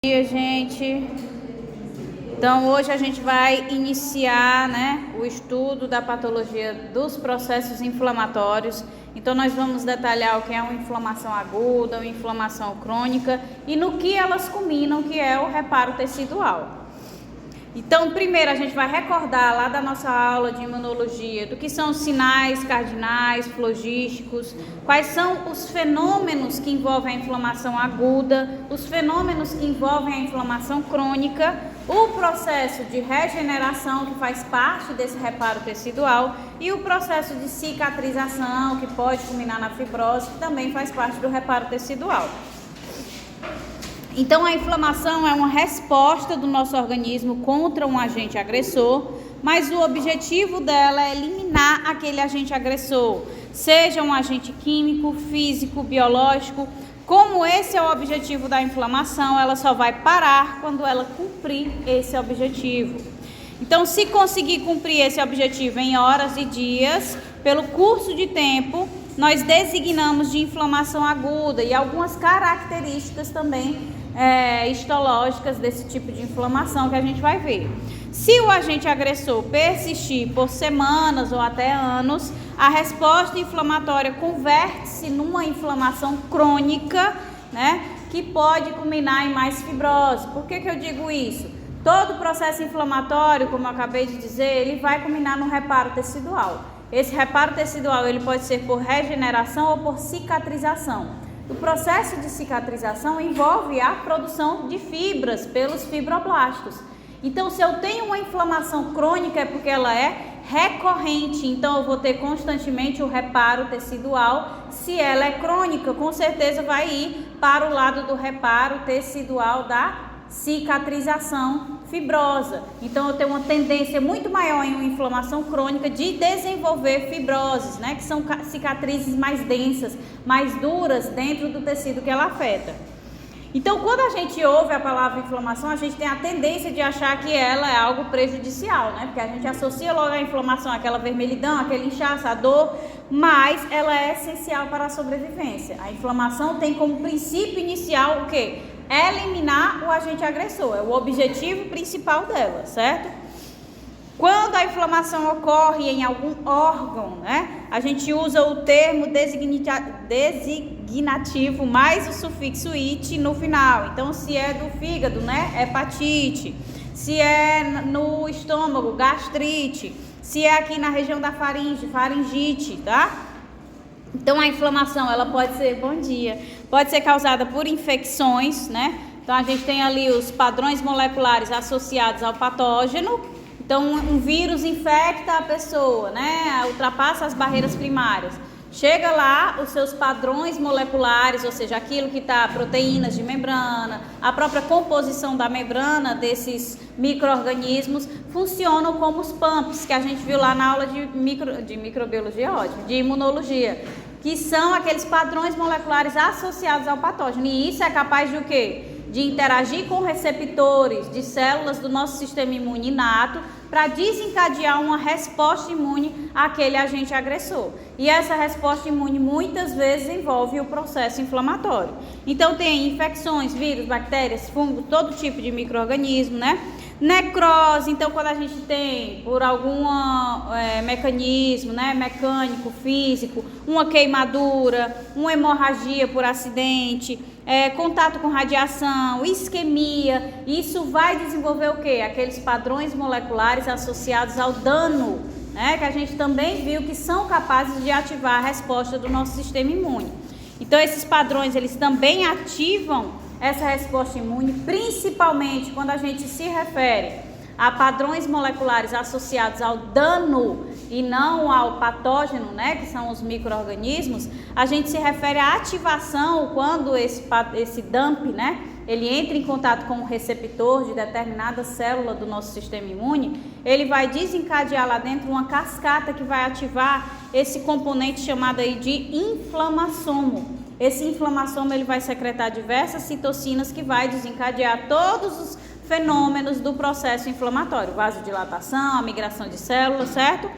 Bom dia, gente. Então, hoje a gente vai iniciar, o estudo da patologia dos processos inflamatórios. Então, nós vamos detalhar o que é uma inflamação aguda, uma inflamação crônica e no que elas culminam, que é o reparo tecidual. Então, primeiro a gente vai recordar lá da nossa aula de imunologia do que são os sinais cardinais, flogísticos, quais são os fenômenos que envolvem a inflamação aguda, os fenômenos que envolvem a inflamação crônica, o processo de regeneração que faz parte desse reparo tecidual e o processo de cicatrização que pode culminar na fibrose, que também faz parte do reparo tecidual. Então, a inflamação é uma resposta do nosso organismo contra um agente agressor, mas o objetivo dela é eliminar aquele agente agressor, seja um agente químico, físico, biológico. Como esse é o objetivo da inflamação, ela só vai parar quando ela cumprir esse objetivo. Então, se conseguir cumprir esse objetivo em horas e dias, pelo curso de tempo, nós designamos de inflamação aguda e algumas características também histológicas desse tipo de inflamação que a gente vai ver. Se o agente agressor persistir por semanas ou até anos, a resposta inflamatória converte-se numa inflamação crônica, que pode culminar em mais fibrose. Por que eu digo isso? Todo processo inflamatório, como eu acabei de dizer, ele vai culminar no reparo tecidual. Esse reparo tecidual ele pode ser por regeneração ou por cicatrização. O processo de cicatrização envolve a produção de fibras pelos fibroblastos. Então, se eu tenho uma inflamação crônica é porque ela é recorrente. Então, eu vou ter constantemente o reparo tecidual. Se ela é crônica, com certeza vai ir para o lado do reparo tecidual da cicatrização fibrosa. Então, eu tenho uma tendência muito maior em uma inflamação crônica de desenvolver fibroses, que são cicatrizes mais densas, mais duras dentro do tecido que ela afeta. Então, quando a gente ouve a palavra inflamação, a gente tem a tendência de achar que ela é algo prejudicial, Porque a gente associa logo a inflamação àquela vermelhidão, aquele inchaço, a dor, mas ela é essencial para a sobrevivência. A inflamação tem como princípio inicial o quê? Eliminar o agente agressor, é o objetivo principal dela, certo? Quando a inflamação ocorre em algum órgão, a gente usa o termo designativo mais o sufixo "it" no final. Então, se é do fígado, hepatite, se é no estômago, gastrite, se é aqui na região da faringe, faringite, tá? Então, a inflamação, ela pode ser, pode ser causada por infecções, Então, a gente tem ali os padrões moleculares associados ao patógeno. Então, um vírus infecta a pessoa, ultrapassa as barreiras primárias. Chega lá, os seus padrões moleculares, ou seja, aquilo que está, proteínas de membrana, a própria composição da membrana desses micro-organismos, funcionam como os pumps, que a gente viu lá na aula de microbiologia, de imunologia, que são aqueles padrões moleculares associados ao patógeno. E isso é capaz de o quê? De interagir com receptores de células do nosso sistema imune inato para desencadear uma resposta imune àquele agente agressor. E essa resposta imune muitas vezes envolve o processo inflamatório. Então tem infecções, vírus, bactérias, fungos, todo tipo de micro-organismo, Necrose, então quando a gente tem por algum mecanismo, mecânico, físico, uma queimadura, uma hemorragia por acidente, contato com radiação, isquemia, isso vai desenvolver o quê? Aqueles padrões moleculares associados ao dano, que a gente também viu que são capazes de ativar a resposta do nosso sistema imune. Então esses padrões, eles também ativam essa resposta imune, principalmente quando a gente se refere a padrões moleculares associados ao dano e não ao patógeno, que são os micro-organismos, a gente se refere à ativação quando esse dump, ele entra em contato com o receptor de determinada célula do nosso sistema imune, ele vai desencadear lá dentro uma cascata que vai ativar esse componente chamado aí de inflamassomo. Esse inflamassomo ele vai secretar diversas citocinas que vai desencadear todos os fenômenos do processo inflamatório, vasodilatação, a migração de células, certo?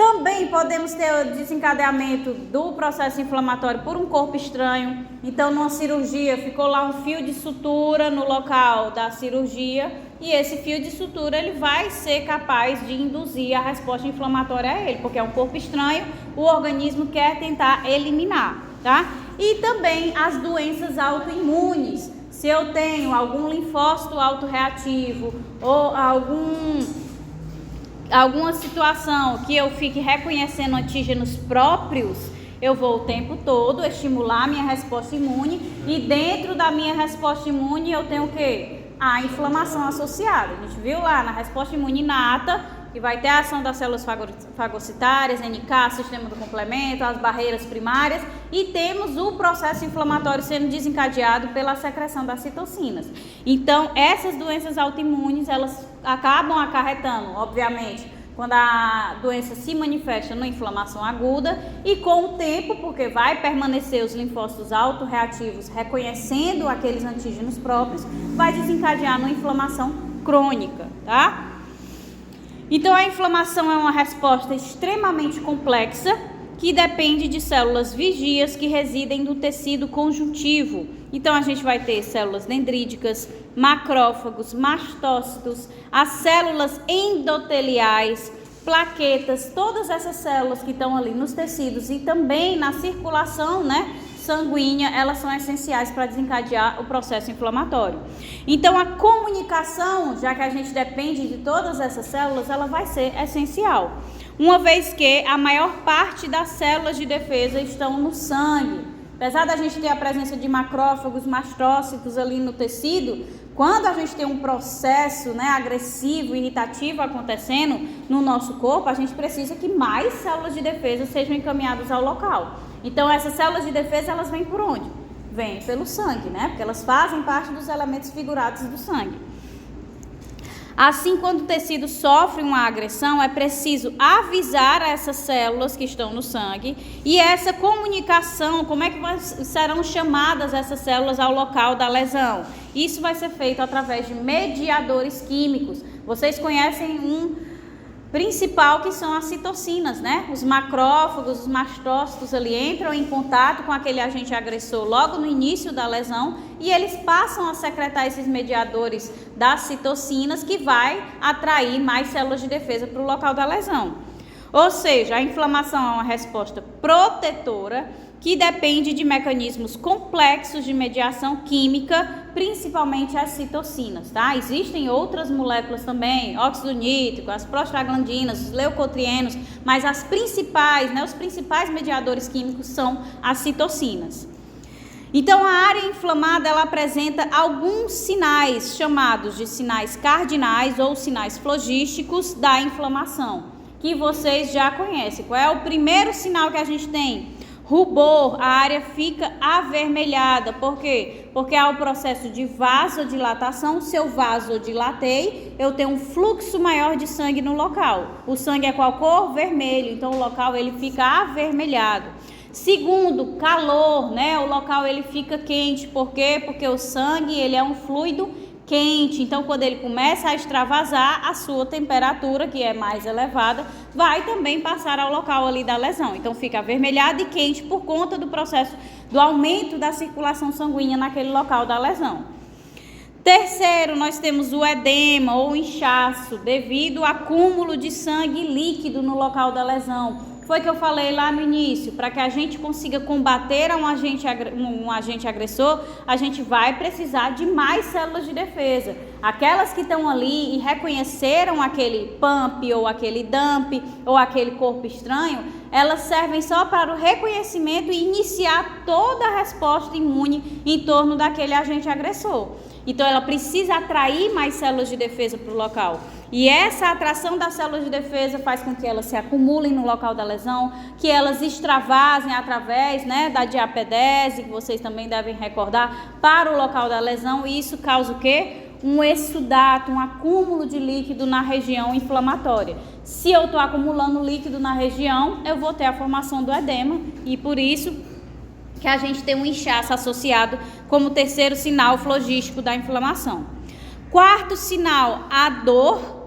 Também podemos ter o desencadeamento do processo inflamatório por um corpo estranho. Então, numa cirurgia, ficou lá um fio de sutura no local da cirurgia e esse fio de sutura ele vai ser capaz de induzir a resposta inflamatória a ele, porque é um corpo estranho, o organismo quer tentar eliminar, tá? E também as doenças autoimunes. Se eu tenho algum linfócito autorreativo ou alguma situação que eu fique reconhecendo antígenos próprios, eu vou o tempo todo estimular a minha resposta imune e dentro da minha resposta imune eu tenho o quê? A inflamação associada. A gente viu lá na resposta imune inata que vai ter a ação das células fagocitárias, NK, sistema do complemento, as barreiras primárias e temos o processo inflamatório sendo desencadeado pela secreção das citocinas. Então, essas doenças autoimunes, elas acabam acarretando, obviamente, quando a doença se manifesta numa inflamação aguda e com o tempo, porque vai permanecer os linfócitos autorreativos reconhecendo aqueles antígenos próprios, vai desencadear numa inflamação crônica, tá? Então, a inflamação é uma resposta extremamente complexa que depende de células vigias que residem no tecido conjuntivo. Então, a gente vai ter células dendríticas, macrófagos, mastócitos, as células endoteliais, plaquetas, todas essas células que estão ali nos tecidos e também na circulação, sanguínea, elas são essenciais para desencadear o processo inflamatório. Então, a comunicação, já que a gente depende de todas essas células, ela vai ser essencial. Uma vez que a maior parte das células de defesa estão no sangue. Apesar da gente ter a presença de macrófagos, mastócitos ali no tecido, quando a gente tem um processo agressivo, irritativo acontecendo no nosso corpo, a gente precisa que mais células de defesa sejam encaminhadas ao local. Então, essas células de defesa, elas vêm por onde? Vêm pelo sangue, porque elas fazem parte dos elementos figurados do sangue. Assim, quando o tecido sofre uma agressão, é preciso avisar essas células que estão no sangue e essa comunicação, como é que serão chamadas essas células ao local da lesão? Isso vai ser feito através de mediadores químicos. Vocês conhecem um principal que são as citocinas, Os macrófagos, os mastócitos ali entram em contato com aquele agente agressor logo no início da lesão e eles passam a secretar esses mediadores das citocinas que vai atrair mais células de defesa para o local da lesão. Ou seja, a inflamação é uma resposta protetora que depende de mecanismos complexos de mediação química, principalmente as citocinas, tá? Existem outras moléculas também, óxido nítrico, as prostaglandinas, os leucotrienos, mas as principais, os principais mediadores químicos são as citocinas. Então, a área inflamada, ela apresenta alguns sinais chamados de sinais cardinais ou sinais flogísticos da inflamação, que vocês já conhecem. Qual é o primeiro sinal que a gente tem? Rubor, a área fica avermelhada. Por quê? Porque há o processo de vasodilatação. Se eu vasodilatei, eu tenho um fluxo maior de sangue no local. O sangue é qual cor? Vermelho. Então, o local ele fica avermelhado. Segundo, calor, O local ele fica quente. Por quê? Porque o sangue ele é um fluido quente, então quando ele começa a extravasar, a sua temperatura, que é mais elevada, vai também passar ao local ali da lesão. Então fica avermelhado e quente por conta do processo do aumento da circulação sanguínea naquele local da lesão. Terceiro, nós temos o edema ou inchaço, devido ao acúmulo de sangue líquido no local da lesão. Foi que eu falei lá no início, para que a gente consiga combater um agente agressor, a gente vai precisar de mais células de defesa. Aquelas que estão ali e reconheceram aquele pump ou aquele dump ou aquele corpo estranho, elas servem só para o reconhecimento e iniciar toda a resposta imune em torno daquele agente agressor. Então, ela precisa atrair mais células de defesa para o local. E essa atração das células de defesa faz com que elas se acumulem no local da lesão, que elas extravasem através da diapedese, que vocês também devem recordar, para o local da lesão. E isso causa o quê? Um exudato, um acúmulo de líquido na região inflamatória. Se eu estou acumulando líquido na região, eu vou ter a formação do edema e por isso que a gente tem um inchaço associado como terceiro sinal flogístico da inflamação. Quarto sinal, a dor,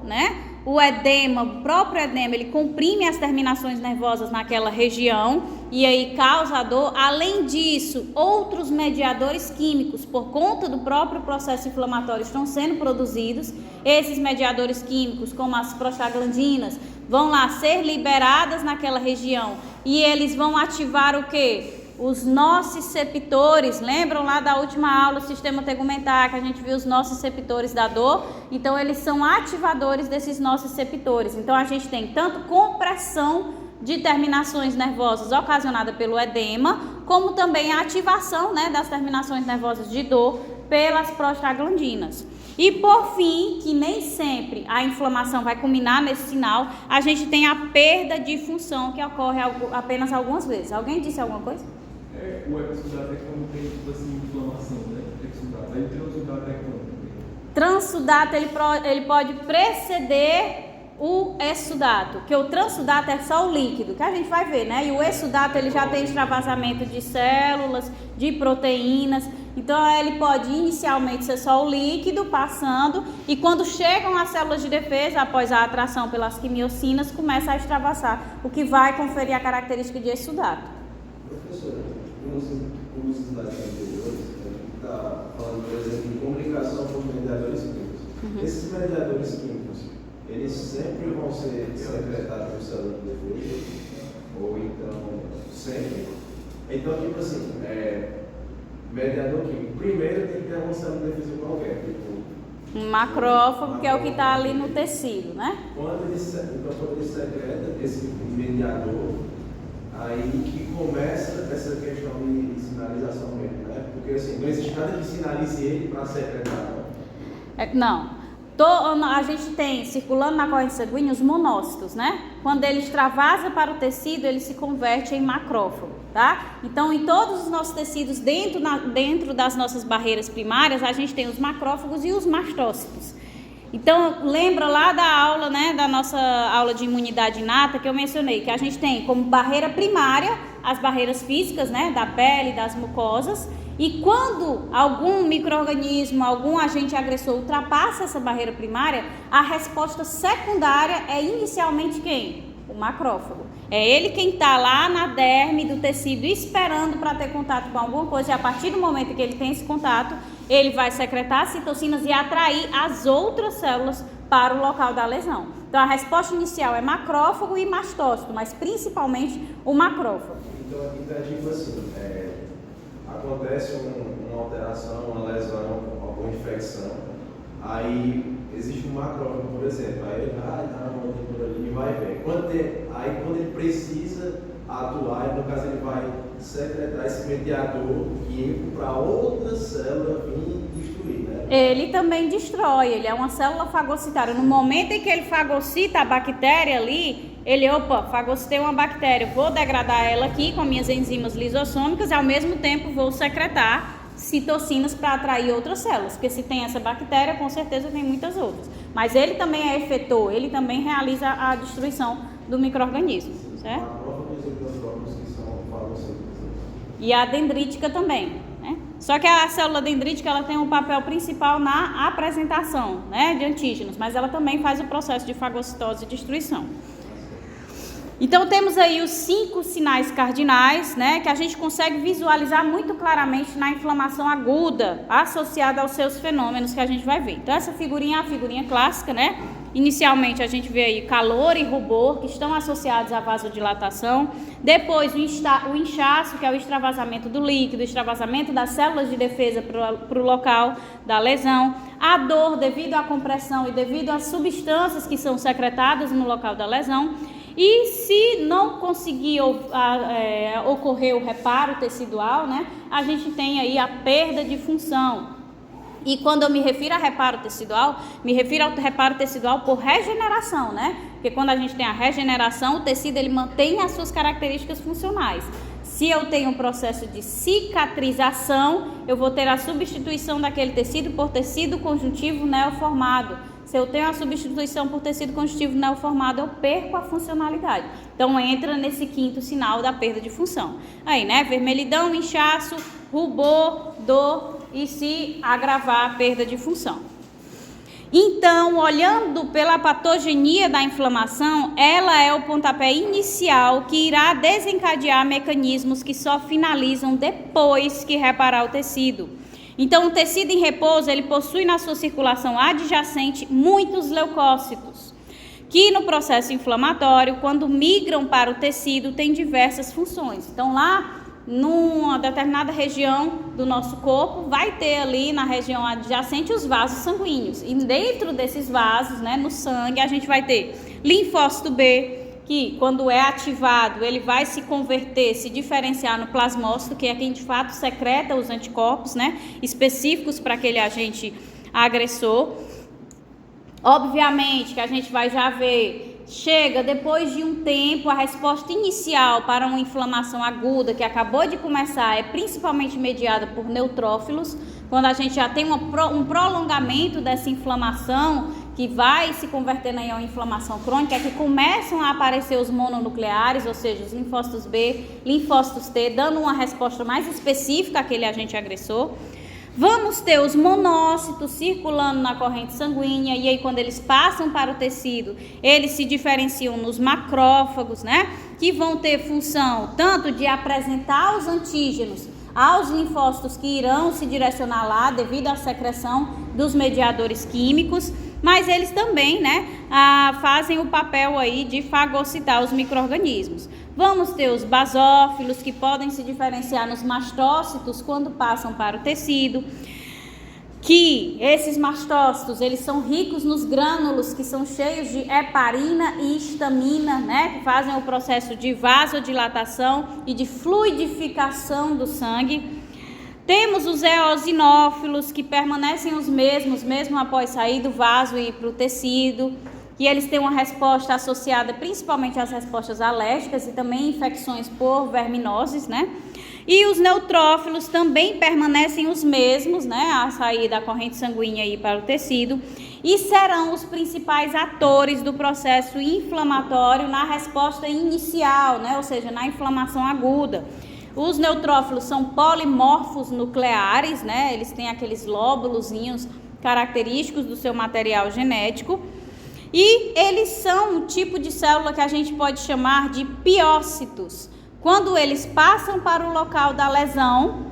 O edema, o próprio edema, ele comprime as terminações nervosas naquela região e aí causa a dor. Além disso, outros mediadores químicos, por conta do próprio processo inflamatório, estão sendo produzidos. Esses mediadores químicos, como as prostaglandinas, vão lá ser liberadas naquela região e eles vão ativar o quê? Os nociceptores. Lembram lá da última aula, o sistema tegumentar, que a gente viu os nociceptores da dor? Então, eles são ativadores desses nociceptores. Então, a gente tem tanto compressão de terminações nervosas ocasionada pelo edema, como também a ativação, né, das terminações nervosas de dor pelas prostaglandinas. E por fim, que nem sempre a inflamação vai culminar nesse sinal, a gente tem a perda de função, que ocorre apenas algumas vezes. Alguém disse alguma coisa? O exudato é quando tem, tipo assim, inflamação, né? Exudato. Aí o transudato é quando? Transudato, ele pode preceder o exudato, que o transudato é só o líquido, que a gente vai ver, né? E o exudato, ele já tem extravasamento de células, de proteínas. Então, ele pode inicialmente ser só o líquido passando e quando chegam as células de defesa, após a atração pelas quimiocinas, começa a extravasar, o que vai conferir a característica de exudato. Professora, nos slides anteriores, a gente está falando, por exemplo, de comunicação com os mediadores químicos. Esses mediadores químicos, eles sempre vão ser secretados por célula de defesa? Ou então, sempre? Então, tipo assim, mediador químico, primeiro tem que ter uma célula de defesa qualquer, tipo... Um macrófago, que é o que está ali no tecido, né? Quando ele secreta esse mediador, aí que começa essa questão de sinalização mesmo, né? Porque assim, não existe nada que sinalize ele para secretar, Não. A gente tem, circulando na corrente sanguínea, os monócitos, né? Quando ele extravasa para o tecido, ele se converte em macrófago, tá? Então, em todos os nossos tecidos, dentro das nossas barreiras primárias, a gente tem os macrófagos e os mastócitos. Então, lembra lá da aula, né, da nossa aula de imunidade inata, que eu mencionei, que a gente tem como barreira primária as barreiras físicas, né, da pele, das mucosas, e quando algum micro-organismo, algum agente agressor ultrapassa essa barreira primária, a resposta secundária é inicialmente quem? O macrófago. É ele quem está lá na derme do tecido esperando para ter contato com alguma coisa, e a partir do momento que ele tem esse contato, ele vai secretar citocinas e atrair as outras células para o local da lesão. Então, a resposta inicial é macrófago e mastócito, mas principalmente o macrófago. Então tipo assim, acontece uma alteração, uma lesão, alguma infecção, aí existe um macrófago, por exemplo, aí ele vai por ali e vai ver. Quando ele precisa atuar, no caso ele vai secretar esse mediador químico para outra célula vir destruir, né? Ele também destrói, ele é uma célula fagocitária. No momento em que ele fagocita a bactéria ali, ele, fagocitei uma bactéria, vou degradar ela aqui com minhas enzimas lisossômicas e ao mesmo tempo vou secretar citocinas para atrair outras células, porque se tem essa bactéria, com certeza tem muitas outras. Mas ele também é efetor, ele também realiza a destruição do micro-organismo, certo? E a dendrítica também, né? Só que a célula dendrítica, ela tem um papel principal na apresentação, né, de antígenos, mas ela também faz o processo de fagocitose e destruição. Então, temos aí os 5 sinais cardinais, né, que a gente consegue visualizar muito claramente na inflamação aguda, associada aos seus fenômenos que a gente vai ver. Então, essa figurinha é a figurinha clássica, né? Inicialmente, a gente vê aí calor e rubor, que estão associados à vasodilatação. Depois, o inchaço, que é o extravasamento do líquido, o extravasamento das células de defesa para o local da lesão. A dor devido à compressão e devido às substâncias que são secretadas no local da lesão. E se não conseguir ocorrer o reparo tecidual, né, a gente tem aí a perda de função. E quando eu me refiro a reparo tecidual, me refiro ao reparo tecidual por regeneração, né? Porque quando a gente tem a regeneração, o tecido ele mantém as suas características funcionais. Se eu tenho um processo de cicatrização, eu vou ter a substituição daquele tecido por tecido conjuntivo neoformado. Se eu tenho a substituição por tecido conjuntivo neoformado, eu perco a funcionalidade. Então, entra nesse 5º sinal da perda de função. Aí, né? Vermelhidão, inchaço, rubor, dor e se agravar a perda de função. Então, olhando pela patogenia da inflamação, ela é o pontapé inicial que irá desencadear mecanismos que só finalizam depois que reparar o tecido. Então, o tecido em repouso, ele possui na sua circulação adjacente muitos leucócitos, que no processo inflamatório, quando migram para o tecido, tem diversas funções. Então, lá numa determinada região do nosso corpo, vai ter ali na região adjacente os vasos sanguíneos. E dentro desses vasos, né, no sangue, a gente vai ter linfócito B, que quando é ativado, ele vai se converter, se diferenciar no plasmócito, que é quem de fato secreta os anticorpos, né, específicos para aquele agente agressor. Obviamente que a gente vai já ver, chega depois de um tempo, a resposta inicial para uma inflamação aguda que acabou de começar é principalmente mediada por neutrófilos. Quando a gente já tem um prolongamento dessa inflamação, que vai se convertendo em uma inflamação crônica, é que começam a aparecer os mononucleares, ou seja, os linfócitos B, linfócitos T, dando uma resposta mais específica àquele agente agressor. Vamos ter os monócitos circulando na corrente sanguínea, e aí quando eles passam para o tecido, eles se diferenciam nos macrófagos, né? Que vão ter função tanto de apresentar os antígenos aos linfócitos que irão se direcionar lá devido à secreção dos mediadores químicos, mas eles também, né, fazem o papel aí de fagocitar os micro-organismos. Vamos ter os basófilos, que podem se diferenciar nos mastócitos quando passam para o tecido, que esses mastócitos, eles são ricos nos grânulos, que são cheios de heparina e histamina, né, que fazem o processo de vasodilatação e de fluidificação do sangue. Temos os eosinófilos, que permanecem os mesmos, mesmo após sair do vaso e ir para o tecido, que eles têm uma resposta associada principalmente às respostas alérgicas e também infecções por verminoses, né? E os neutrófilos também permanecem os mesmos, né, a sair da corrente sanguínea e para o tecido, e serão os principais atores do processo inflamatório na resposta inicial, né, ou seja, na inflamação aguda. Os neutrófilos são polimorfos nucleares, né, eles têm aqueles lóbulozinhos característicos do seu material genético, e eles são um tipo de célula que a gente pode chamar de piócitos. Quando eles passam para o local da lesão,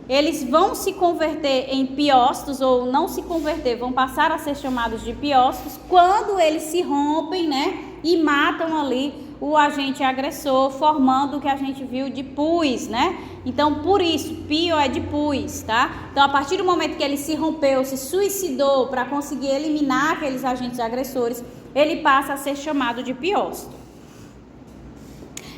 eles vão se converter em piócitos, ou não se converter, vão passar a ser chamados de piócitos quando eles se rompem, né, e matam ali o agente agressor, formando o que a gente viu de pus, né? Então, por isso, pio é de pus, tá? Então, a partir do momento que ele se rompeu, se suicidou para conseguir eliminar aqueles agentes agressores, ele passa a ser chamado de piócito.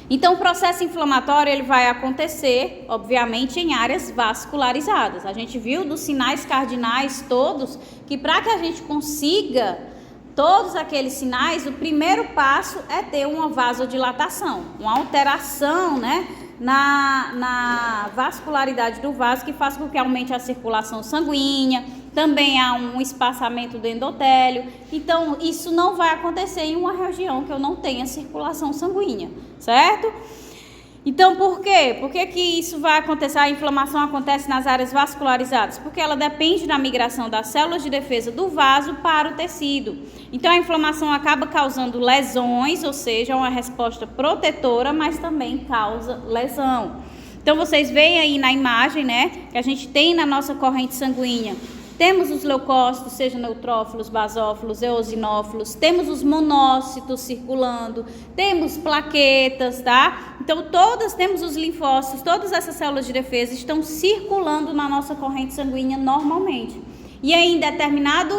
Então, o processo inflamatório, ele vai acontecer, obviamente, em áreas vascularizadas. A gente viu dos sinais cardinais todos, que para que a gente consiga todos aqueles sinais, o primeiro passo é ter uma vasodilatação, uma alteração, né, na vascularidade do vaso, que faz com que aumente a circulação sanguínea, também há um espaçamento do endotélio. Então, isso não vai acontecer em uma região que eu não tenha circulação sanguínea, certo? Então, por quê? Por que isso vai acontecer? A inflamação acontece nas áreas vascularizadas? Porque ela depende da migração das células de defesa do vaso para o tecido. Então, a inflamação acaba causando lesões, ou seja, uma resposta protetora, mas também causa lesão. Então, vocês veem aí na imagem, né, que a gente tem na nossa corrente sanguínea. Temos os leucócitos, seja neutrófilos, basófilos, eosinófilos, temos os monócitos circulando, temos plaquetas, tá? Então, temos os linfócitos, todas essas células de defesa estão circulando na nossa corrente sanguínea normalmente. E aí, em determinado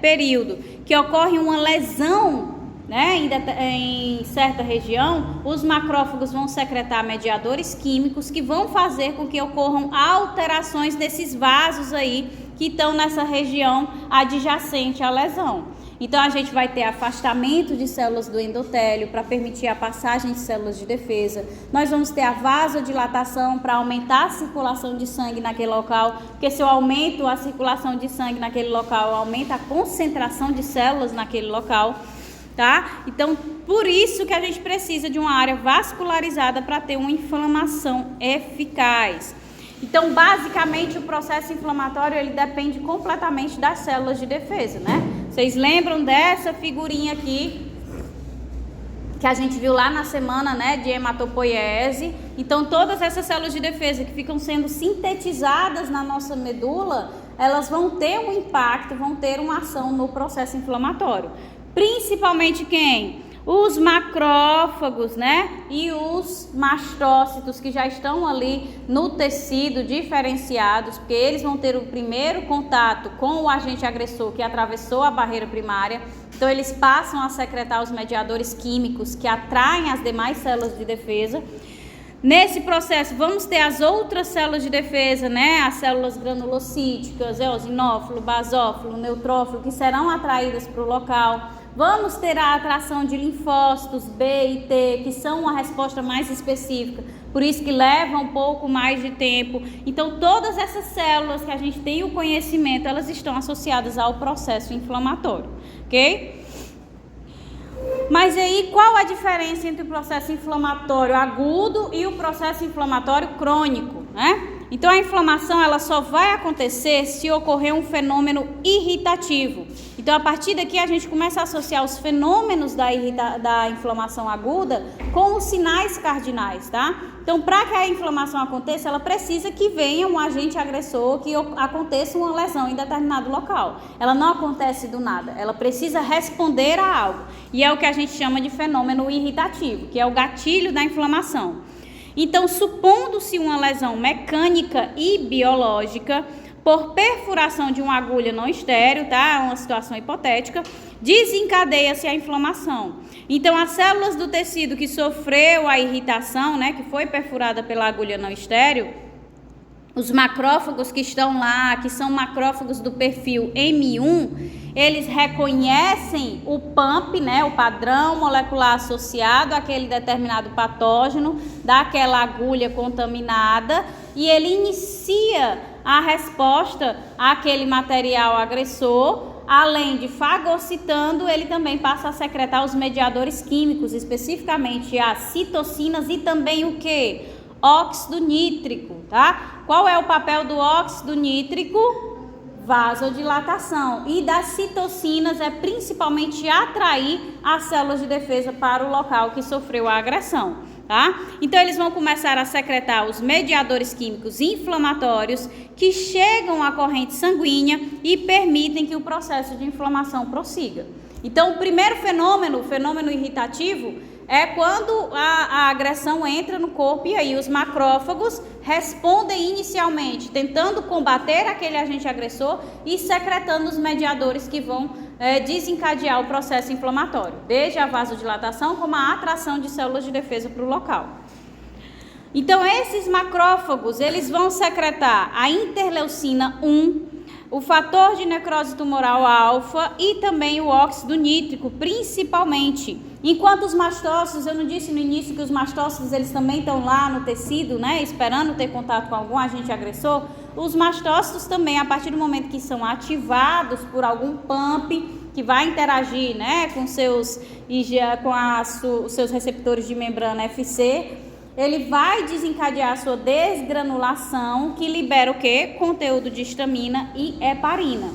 período que ocorre uma lesão, né, em certa região, os macrófagos vão secretar mediadores químicos que vão fazer com que ocorram alterações nesses vasos aí que estão nessa região adjacente à lesão. Então, a gente vai ter afastamento de células do endotélio para permitir a passagem de células de defesa. Nós vamos ter a vasodilatação para aumentar a circulação de sangue naquele local, porque se eu aumento a circulação de sangue naquele local, aumenta a concentração de células naquele local, tá? Então, por isso que a gente precisa de uma área vascularizada para ter uma inflamação eficaz. Então, basicamente, o processo inflamatório, ele depende completamente das células de defesa, né? Vocês lembram dessa figurinha aqui, que a gente viu lá na semana, né, de hematopoiese? Então, todas essas células de defesa que ficam sendo sintetizadas na nossa medula, elas vão ter um impacto, vão ter uma ação no processo inflamatório. Principalmente quem? Os macrófagos, né? E os mastócitos que já estão ali no tecido diferenciados, porque eles vão ter o primeiro contato com o agente agressor que atravessou a barreira primária. Então, eles passam a secretar os mediadores químicos que atraem as demais células de defesa. Nesse processo, vamos ter as outras células de defesa, né? As células granulocíticas, eosinófilo, basófilo, neutrófilo, que serão atraídas para o local. Vamos ter a atração de linfócitos B e T, que são uma resposta mais específica, por isso que leva um pouco mais de tempo. Então, todas essas células que a gente tem o conhecimento, elas estão associadas ao processo inflamatório, ok? Mas aí, qual a diferença entre o processo inflamatório agudo e o processo inflamatório crônico, né? Então, a inflamação, ela só vai acontecer se ocorrer um fenômeno irritativo. Então, a partir daqui, a gente começa a associar os fenômenos da inflamação aguda com os sinais cardinais, tá? Então, para que a inflamação aconteça, ela precisa que venha um agente agressor, que aconteça uma lesão em determinado local. Ela não acontece do nada, ela precisa responder a algo. E é o que a gente chama de fenômeno irritativo, que é o gatilho da inflamação. Então, supondo-se uma lesão mecânica e biológica por perfuração de uma agulha não estéril, tá? É uma situação hipotética, desencadeia-se a inflamação. Então, as células do tecido que sofreu a irritação, né, que foi perfurada pela agulha não estéril, os macrófagos que estão lá, que são macrófagos do perfil M1, eles reconhecem o PAMP, né, o padrão molecular associado àquele determinado patógeno, daquela agulha contaminada, e ele inicia a resposta àquele material agressor. Além de fagocitando, ele também passa a secretar os mediadores químicos, especificamente as citocinas e também o que? Óxido nítrico, tá? Qual é o papel do óxido nítrico? Vasodilatação. E das citocinas é principalmente atrair as células de defesa para o local que sofreu a agressão, tá? Então, eles vão começar a secretar os mediadores químicos inflamatórios que chegam à corrente sanguínea e permitem que o processo de inflamação prossiga. Então, o primeiro fenômeno, o fenômeno irritativo, é quando a agressão entra no corpo e aí os macrófagos respondem inicialmente tentando combater aquele agente agressor e secretando os mediadores que vão desencadear o processo inflamatório, desde a vasodilatação como a atração de células de defesa para o local. Então, esses macrófagos, eles vão secretar a interleucina 1, o fator de necrose tumoral alfa e também o óxido nítrico, principalmente. Enquanto os mastócitos, eu não disse no início que os mastócitos eles também estão lá no tecido, né, esperando ter contato com algum agente agressor, os mastócitos também, a partir do momento que são ativados por algum PAMP, que vai interagir, né, com os seus receptores de membrana FC, ele vai desencadear a sua desgranulação, que libera o quê? Conteúdo de histamina e heparina.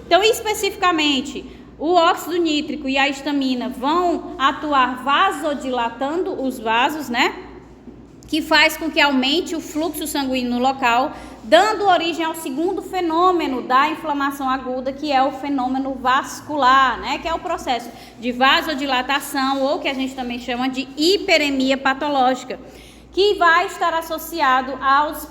Então, especificamente, o óxido nítrico e a histamina vão atuar vasodilatando os vasos, né? Que faz com que aumente o fluxo sanguíneo no local, dando origem ao segundo fenômeno da inflamação aguda, que é o fenômeno vascular, né? Que é o processo de vasodilatação, ou que a gente também chama de hiperemia patológica, que vai estar associado aos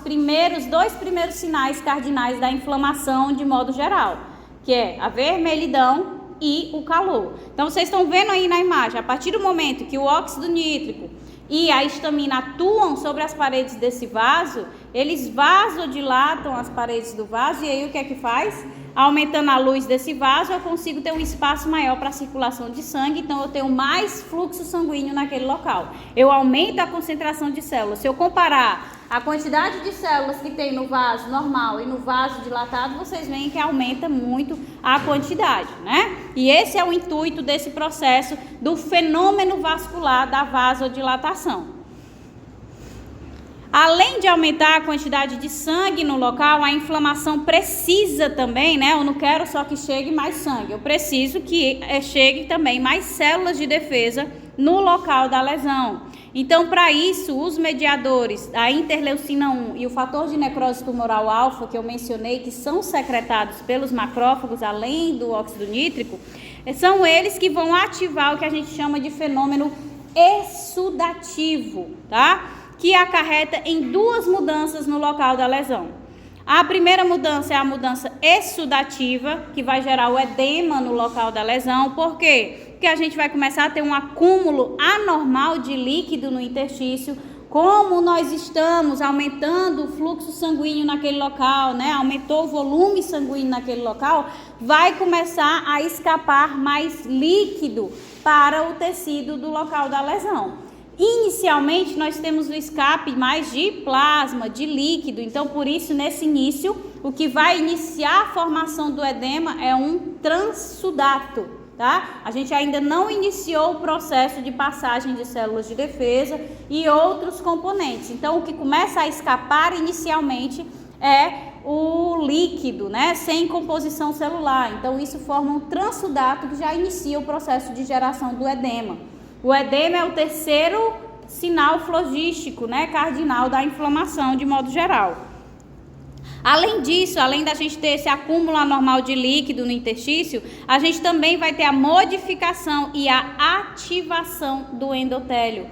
dois primeiros sinais cardinais da inflamação de modo geral, que é a vermelhidão e o calor. Então, vocês estão vendo aí na imagem, a partir do momento que o óxido nítrico e a histamina atuam sobre as paredes desse vaso, eles vasodilatam as paredes do vaso, e aí o que é que faz? Aumentando a luz desse vaso, eu consigo ter um espaço maior para a circulação de sangue, então eu tenho mais fluxo sanguíneo naquele local. Eu aumento a concentração de células. Se eu comparar a quantidade de células que tem no vaso normal e no vaso dilatado, vocês veem que aumenta muito a quantidade, né? E esse é o intuito desse processo do fenômeno vascular da vasodilatação. Além de aumentar a quantidade de sangue no local, a inflamação precisa também, né? Eu não quero só que chegue mais sangue, eu preciso que chegue também mais células de defesa no local da lesão. Então, para isso, os mediadores, a interleucina 1 e o fator de necrose tumoral alfa, que eu mencionei, que são secretados pelos macrófagos, além do óxido nítrico, são eles que vão ativar o que a gente chama de fenômeno exsudativo, tá? Que acarreta em duas mudanças no local da lesão. A primeira mudança é a mudança exsudativa, que vai gerar o edema no local da lesão. Por quê? Porque a gente vai começar a ter um acúmulo anormal de líquido no interstício. Como nós estamos aumentando o fluxo sanguíneo naquele local, né? Aumentou o volume sanguíneo naquele local, vai começar a escapar mais líquido para o tecido do local da lesão. Inicialmente, nós temos o escape mais de plasma, de líquido. Então, por isso, nesse início, o que vai iniciar a formação do edema é um transsudato, tá? A gente ainda não iniciou o processo de passagem de células de defesa e outros componentes. Então, o que começa a escapar inicialmente é o líquido, né? Sem composição celular. Então, isso forma um transsudato que já inicia o processo de geração do edema. O edema é o terceiro sinal flogístico, né, cardinal da inflamação de modo geral. Além disso, além da gente ter esse acúmulo anormal de líquido no interstício, a gente também vai ter a modificação e a ativação do endotélio.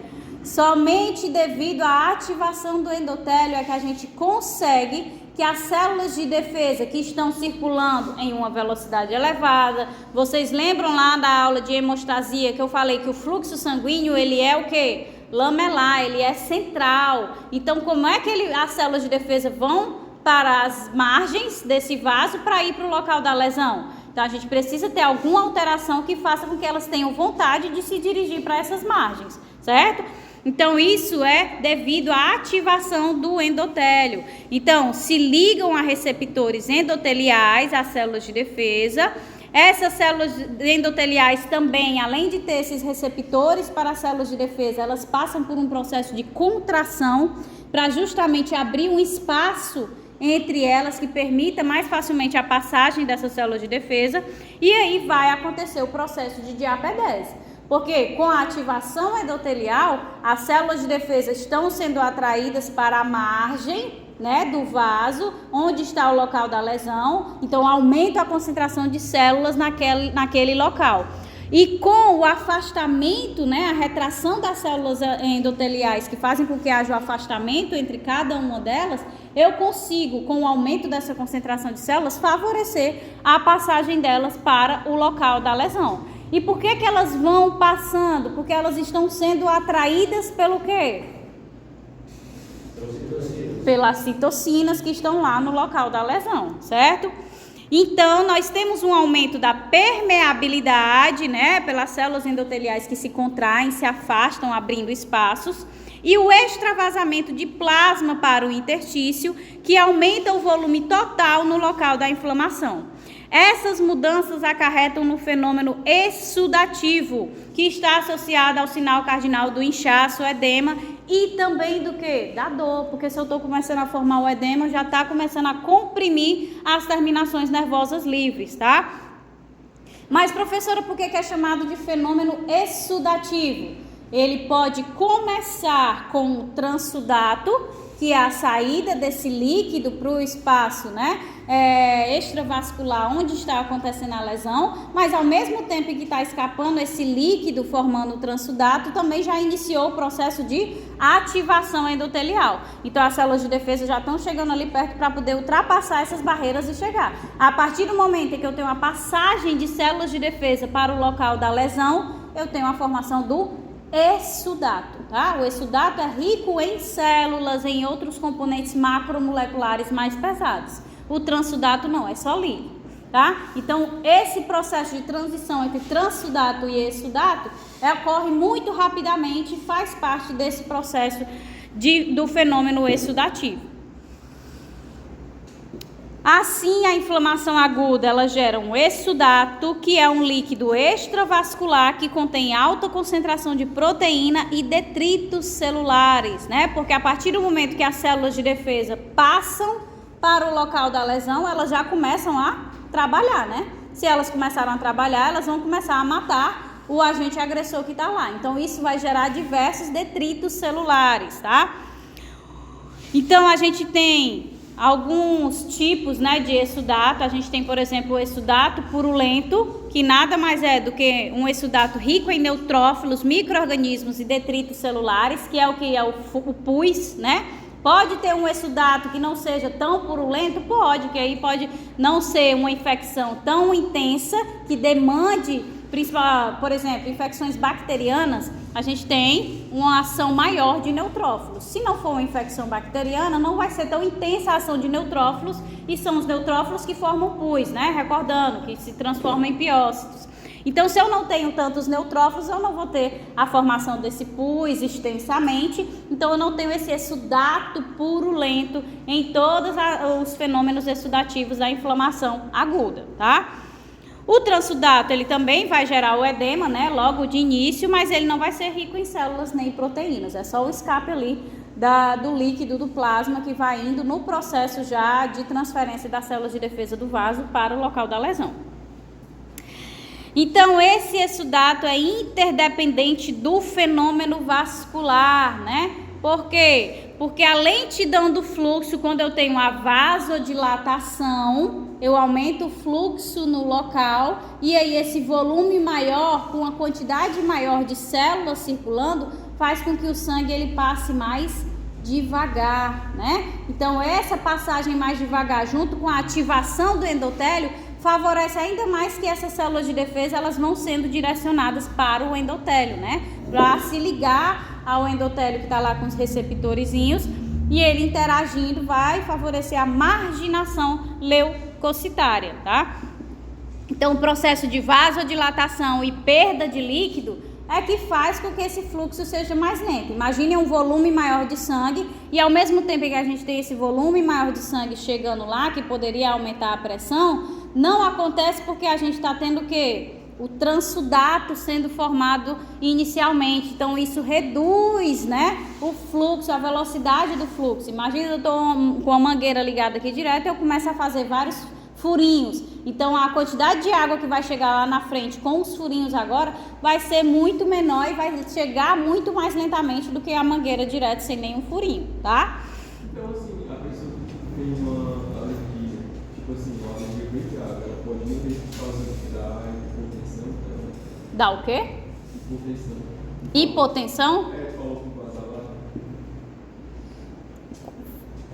Somente devido à ativação do endotélio é que a gente consegue que as células de defesa que estão circulando em uma velocidade elevada, vocês lembram lá da aula de hemostasia que eu falei que o fluxo sanguíneo, ele é o quê? Lamelar, ele é central. Então, como é que as células de defesa vão para as margens desse vaso para ir para o local da lesão? Então, a gente precisa ter alguma alteração que faça com que elas tenham vontade de se dirigir para essas margens, certo? Então, isso é devido à ativação do endotélio. Então, se ligam a receptores endoteliais, as células de defesa. Essas células endoteliais também, além de ter esses receptores para as células de defesa, elas passam por um processo de contração para justamente abrir um espaço entre elas que permita mais facilmente a passagem dessas células de defesa. E aí vai acontecer o processo de diapedese. Porque com a ativação endotelial, as células de defesa estão sendo atraídas para a margem, né, do vaso, onde está o local da lesão. Então, aumenta a concentração de células naquele local. E com o afastamento, né, a retração das células endoteliais, que fazem com que haja o afastamento entre cada uma delas, eu consigo, com o aumento dessa concentração de células, favorecer a passagem delas para o local da lesão. E por que que elas vão passando? Porque elas estão sendo atraídas pelo quê? Pelas citocinas que estão lá no local da lesão, certo? Então, nós temos um aumento da permeabilidade, né, pelas células endoteliais que se contraem, se afastam, abrindo espaços, e o extravasamento de plasma para o interstício, que aumenta o volume total no local da inflamação. Essas mudanças acarretam no fenômeno exsudativo, que está associado ao sinal cardinal do inchaço, edema e também do quê? Da dor, porque se eu estou começando a formar o edema, já está começando a comprimir as terminações nervosas livres, tá? Mas, professora, por que é chamado de fenômeno exsudativo? Ele pode começar com o transsudato, que é a saída desse líquido para o espaço, né, extravascular, onde está acontecendo a lesão, mas ao mesmo tempo que está escapando esse líquido formando o transsudato, também já iniciou o processo de ativação endotelial. Então, as células de defesa já estão chegando ali perto para poder ultrapassar essas barreiras e chegar. A partir do momento em que eu tenho a passagem de células de defesa para o local da lesão, eu tenho a formação do exsudato, tá? O exsudato é rico em células, em outros componentes macromoleculares mais pesados. O transsudato não, é só líquido, tá? Então, esse processo de transição entre transsudato e exsudato ocorre muito rapidamente e faz parte desse processo do fenômeno exsudativo. Assim, a inflamação aguda, ela gera um exsudato, que é um líquido extravascular que contém alta concentração de proteína e detritos celulares, né? Porque a partir do momento que as células de defesa passam para o local da lesão, elas já começam a trabalhar, né? Se elas começaram a trabalhar, elas vão começar a matar o agente agressor que está lá. Então, isso vai gerar diversos detritos celulares, tá? Então, a gente tem alguns tipos, né, de exsudato. A gente tem, por exemplo, o exsudato purulento, que nada mais é do que um exsudato rico em neutrófilos, micro-organismos e detritos celulares, que é o que é o pus, né? Pode ter um exsudato que não seja tão purulento? Pode, que aí pode não ser uma infecção tão intensa que demande, por exemplo, infecções bacterianas, a gente tem uma ação maior de neutrófilos. Se não for uma infecção bacteriana, não vai ser tão intensa a ação de neutrófilos, e são os neutrófilos que formam pus, né? Recordando, que se transformam em piócitos. Então, se eu não tenho tantos neutrófilos, eu não vou ter a formação desse pus extensamente. Então, eu não tenho esse exsudato purulento em todos os fenômenos exsudativos da inflamação aguda, tá? O transsudato, ele também vai gerar o edema, né, logo de início, mas ele não vai ser rico em células nem em proteínas. É só o escape ali do líquido do plasma que vai indo no processo já de transferência das células de defesa do vaso para o local da lesão. Então, esse exsudato é interdependente do fenômeno vascular, né? Por quê? Porque a lentidão do fluxo, quando eu tenho a vasodilatação, eu aumento o fluxo no local, e aí esse volume maior, com a quantidade maior de células circulando, faz com que o sangue ele passe mais devagar, né? Então, essa passagem mais devagar, junto com a ativação do endotélio, favorece ainda mais que essas células de defesa elas vão sendo direcionadas para o endotélio, né? Para se ligar ao endotélio que está lá com os receptorzinhos, e ele interagindo vai favorecer a marginação leucocitária, tá? Então, o processo de vasodilatação e perda de líquido é que faz com que esse fluxo seja mais lento. Imagine um volume maior de sangue, e ao mesmo tempo que a gente tem esse volume maior de sangue chegando lá, que poderia aumentar a pressão, não acontece porque a gente está tendo o quê? O transsudato sendo formado inicialmente. Então, isso reduz, né, o fluxo, a velocidade do fluxo. Imagina eu estou com a mangueira ligada aqui direto e eu começo a fazer vários furinhos. Então, a quantidade de água que vai chegar lá na frente com os furinhos agora vai ser muito menor e vai chegar muito mais lentamente do que a mangueira direto sem nenhum furinho, tá? Então, assim, a pessoa que tem uma alergia, tipo assim, uma alergia bem grave, ela pode não ter causa da hipotensão, então... Dá o quê? Hipotensão. Hipotensão? Falou com o vaso.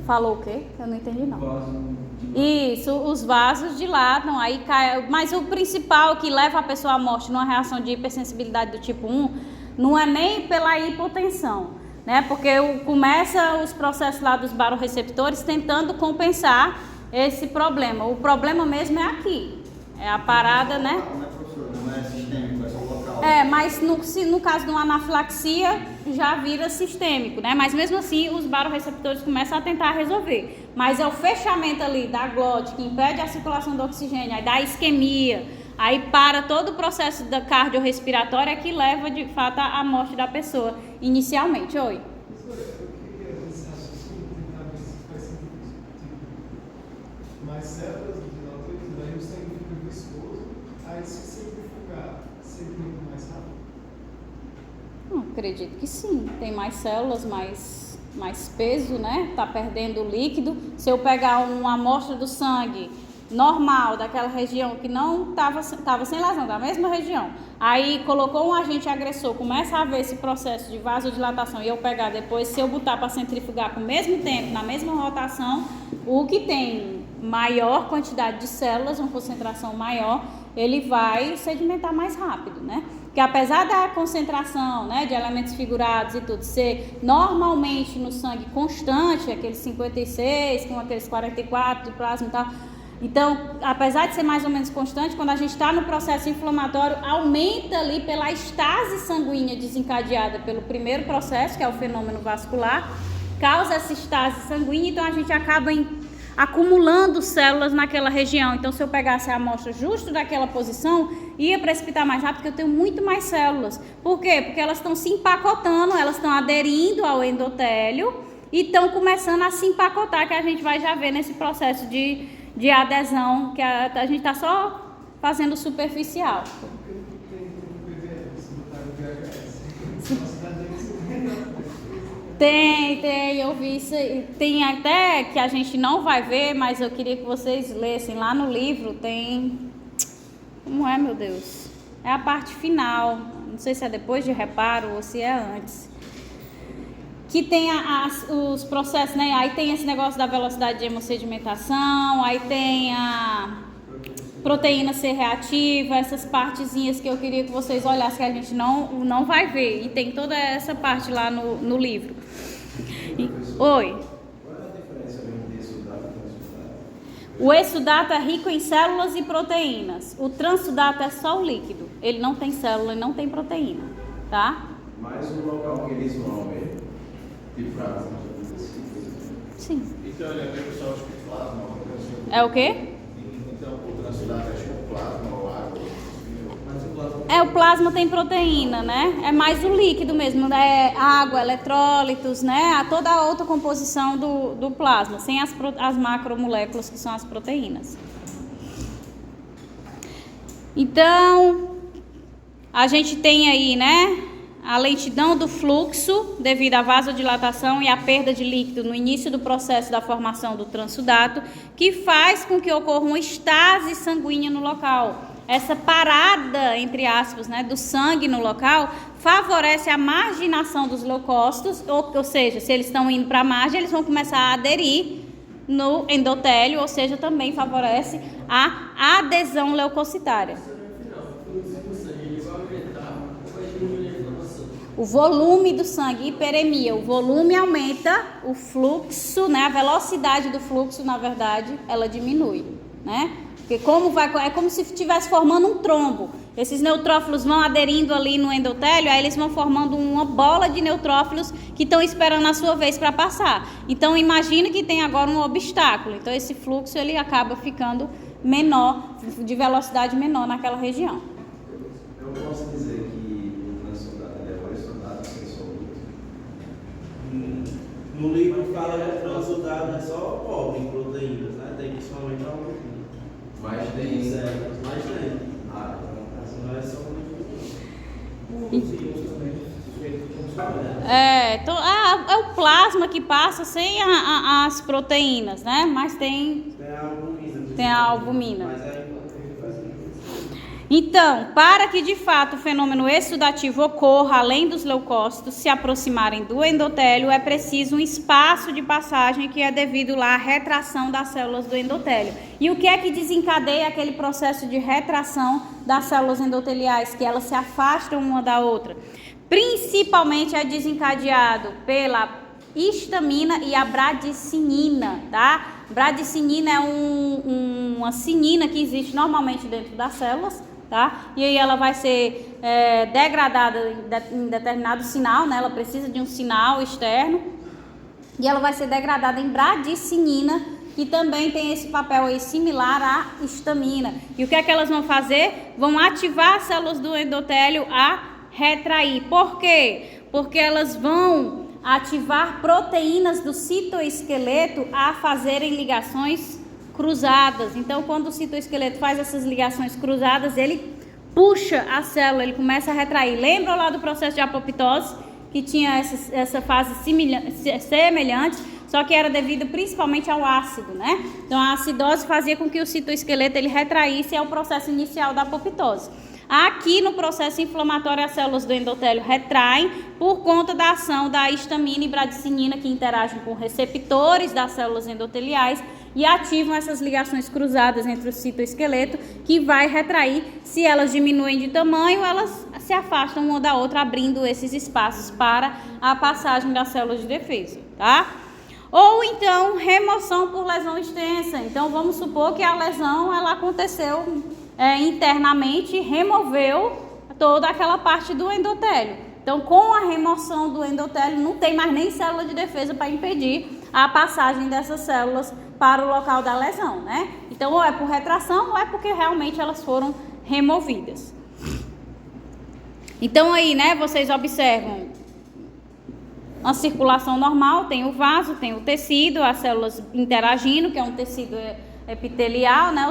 Falou o quê? Eu não entendi, não. Vaso. Isso, os vasos dilatam, aí cai, mas o principal que leva a pessoa à morte numa reação de hipersensibilidade do tipo 1 não é nem pela hipotensão, né? Porque começa os processos lá dos baroreceptores tentando compensar esse problema. O problema mesmo é aqui, é a parada, né? Não é sistêmico, é só local. Mas no caso de uma anafilaxia já vira sistêmico, né? Mas mesmo assim os baroreceptores começam a tentar resolver. Mas é o fechamento ali da glote que impede a circulação do oxigênio, aí dá isquemia, aí para todo o processo da cardiorrespiratória que leva de fato à morte da pessoa inicialmente. Oi? Professora, eu queria esse raciocínio, tentar ver se faz sentido. Mais células de dilatados, daí o sangue fica viscoso, aí se centrifugar, seria muito mais rápido? Acredito que sim, tem mais células, mais peso, né? Tá perdendo o líquido. Se eu pegar uma amostra do sangue normal daquela região que não estava sem lesão, da mesma região, aí colocou um agente agressor, começa a haver esse processo de vasodilatação, e eu pegar depois, se eu botar para centrifugar com o mesmo tempo, na mesma rotação, o que tem maior quantidade de células, uma concentração maior, ele vai sedimentar mais rápido, né? Que apesar da concentração, né, de elementos figurados e tudo ser normalmente no sangue constante, aqueles 56 com aqueles 44 de plasma e tal, então, apesar de ser mais ou menos constante, quando a gente está no processo inflamatório, aumenta ali pela estase sanguínea desencadeada pelo primeiro processo, que é o fenômeno vascular, causa essa estase sanguínea, então a gente acaba acumulando células naquela região. Então, se eu pegasse a amostra justo daquela posição, ia precipitar mais rápido, porque eu tenho muito mais células. Por quê? Porque elas estão se empacotando, elas estão aderindo ao endotélio e estão começando a se empacotar, que a gente vai já ver nesse processo de adesão, que a gente está só fazendo superficial. Tem, eu vi isso. Tem até que a gente não vai ver, mas eu queria que vocês lessem lá no livro. Tem. Como é, meu Deus? É a parte final. Não sei se é depois de reparo ou se é antes. Que tem os processos, né? Aí tem esse negócio da velocidade de hemossedimentação, aí tem a proteína C reativa, essas partezinhas que eu queria que vocês olhassem, que a gente não vai ver. E tem toda essa parte lá no livro. Oi. Qual é a diferença entre exudato e transsudato? O exudato é rico em células e proteínas. O transsudato é só o líquido. Ele não tem célula e não tem proteína, tá? Mas o local que eles vão ver, tipo pra Sim. Então ele é pessoal de plasma. É o quê? Então o transsudato é tipo plasma ou água. Mas o plasma. O plasma tem proteína, né? É mais o líquido mesmo, né? Água, eletrólitos, né? Toda a outra composição do plasma, sem as macromoléculas que são as proteínas. Então, a gente tem aí, né? A lentidão do fluxo devido à vasodilatação e à perda de líquido no início do processo da formação do transsudato, que faz com que ocorra uma estase sanguínea no local. Essa parada, entre aspas, né, do sangue no local, favorece a marginação dos leucócitos, ou seja, se eles estão indo para a margem, eles vão começar a aderir no endotélio, ou seja, também favorece a adesão leucocitária. O volume do sangue, hiperemia, o volume aumenta, o fluxo, né, a velocidade do fluxo, na verdade, ela diminui, né? Porque é como se estivesse formando um trombo. Esses neutrófilos vão aderindo ali no endotélio, aí eles vão formando uma bola de neutrófilos que estão esperando a sua vez para passar. Então, imagine que tem agora um obstáculo. Então, esse fluxo ele acaba ficando menor, de velocidade menor naquela região. Eu posso dizer que o transsudato é mais exudado sem soluto. No livro fala que o transsudato é só pobre em proteínas, né? Tem que somente algumas. Mas tem Certo, mas tem. Ah, Não é só É o plasma que passa sem as proteínas, né? Mas tem a albumina. Mas é Então, para que de fato o fenômeno exudativo ocorra, além dos leucócitos se aproximarem do endotélio, é preciso um espaço de passagem que é devido lá à retração das células do endotélio. E o que é que desencadeia aquele processo de retração das células endoteliais, que elas se afastam uma da outra? Principalmente é desencadeado pela histamina e a bradicinina, tá? Bradicinina é uma cinina que existe normalmente dentro das células, tá? E aí ela vai ser degradada em determinado sinal, né? Ela precisa de um sinal externo e ela vai ser degradada em bradicinina, que também tem esse papel aí similar à histamina. E o que é que elas vão fazer? Vão ativar as células do endotélio a retrair. Por quê? Porque elas vão ativar proteínas do citoesqueleto a fazerem ligações cruzadas. Então, quando o citoesqueleto faz essas ligações cruzadas, ele puxa a célula, ele começa a retrair. Lembra lá do processo de apoptose, que tinha essa fase semelhante, só que era devido principalmente ao ácido, né? Então, a acidose fazia com que o citoesqueleto ele retraísse, é o processo inicial da apoptose. Aqui no processo inflamatório, as células do endotélio retraem por conta da ação da histamina e bradicinina, que interagem com receptores das células endoteliais e ativam essas ligações cruzadas entre o citoesqueleto, que vai retrair. Se elas diminuem de tamanho, elas se afastam uma da outra, abrindo esses espaços para a passagem das células de defesa, tá? Ou então, remoção por lesão extensa. Então, vamos supor que a lesão ela aconteceu internamente, removeu toda aquela parte do endotélio. Então, com a remoção do endotélio, não tem mais nem célula de defesa para impedir a passagem dessas células para o local da lesão, né? Então, ou é por retração ou é porque realmente elas foram removidas. Então, aí, né, vocês observam uma circulação normal, tem o vaso, tem o tecido, as células interagindo, que é um tecido epitelial, né,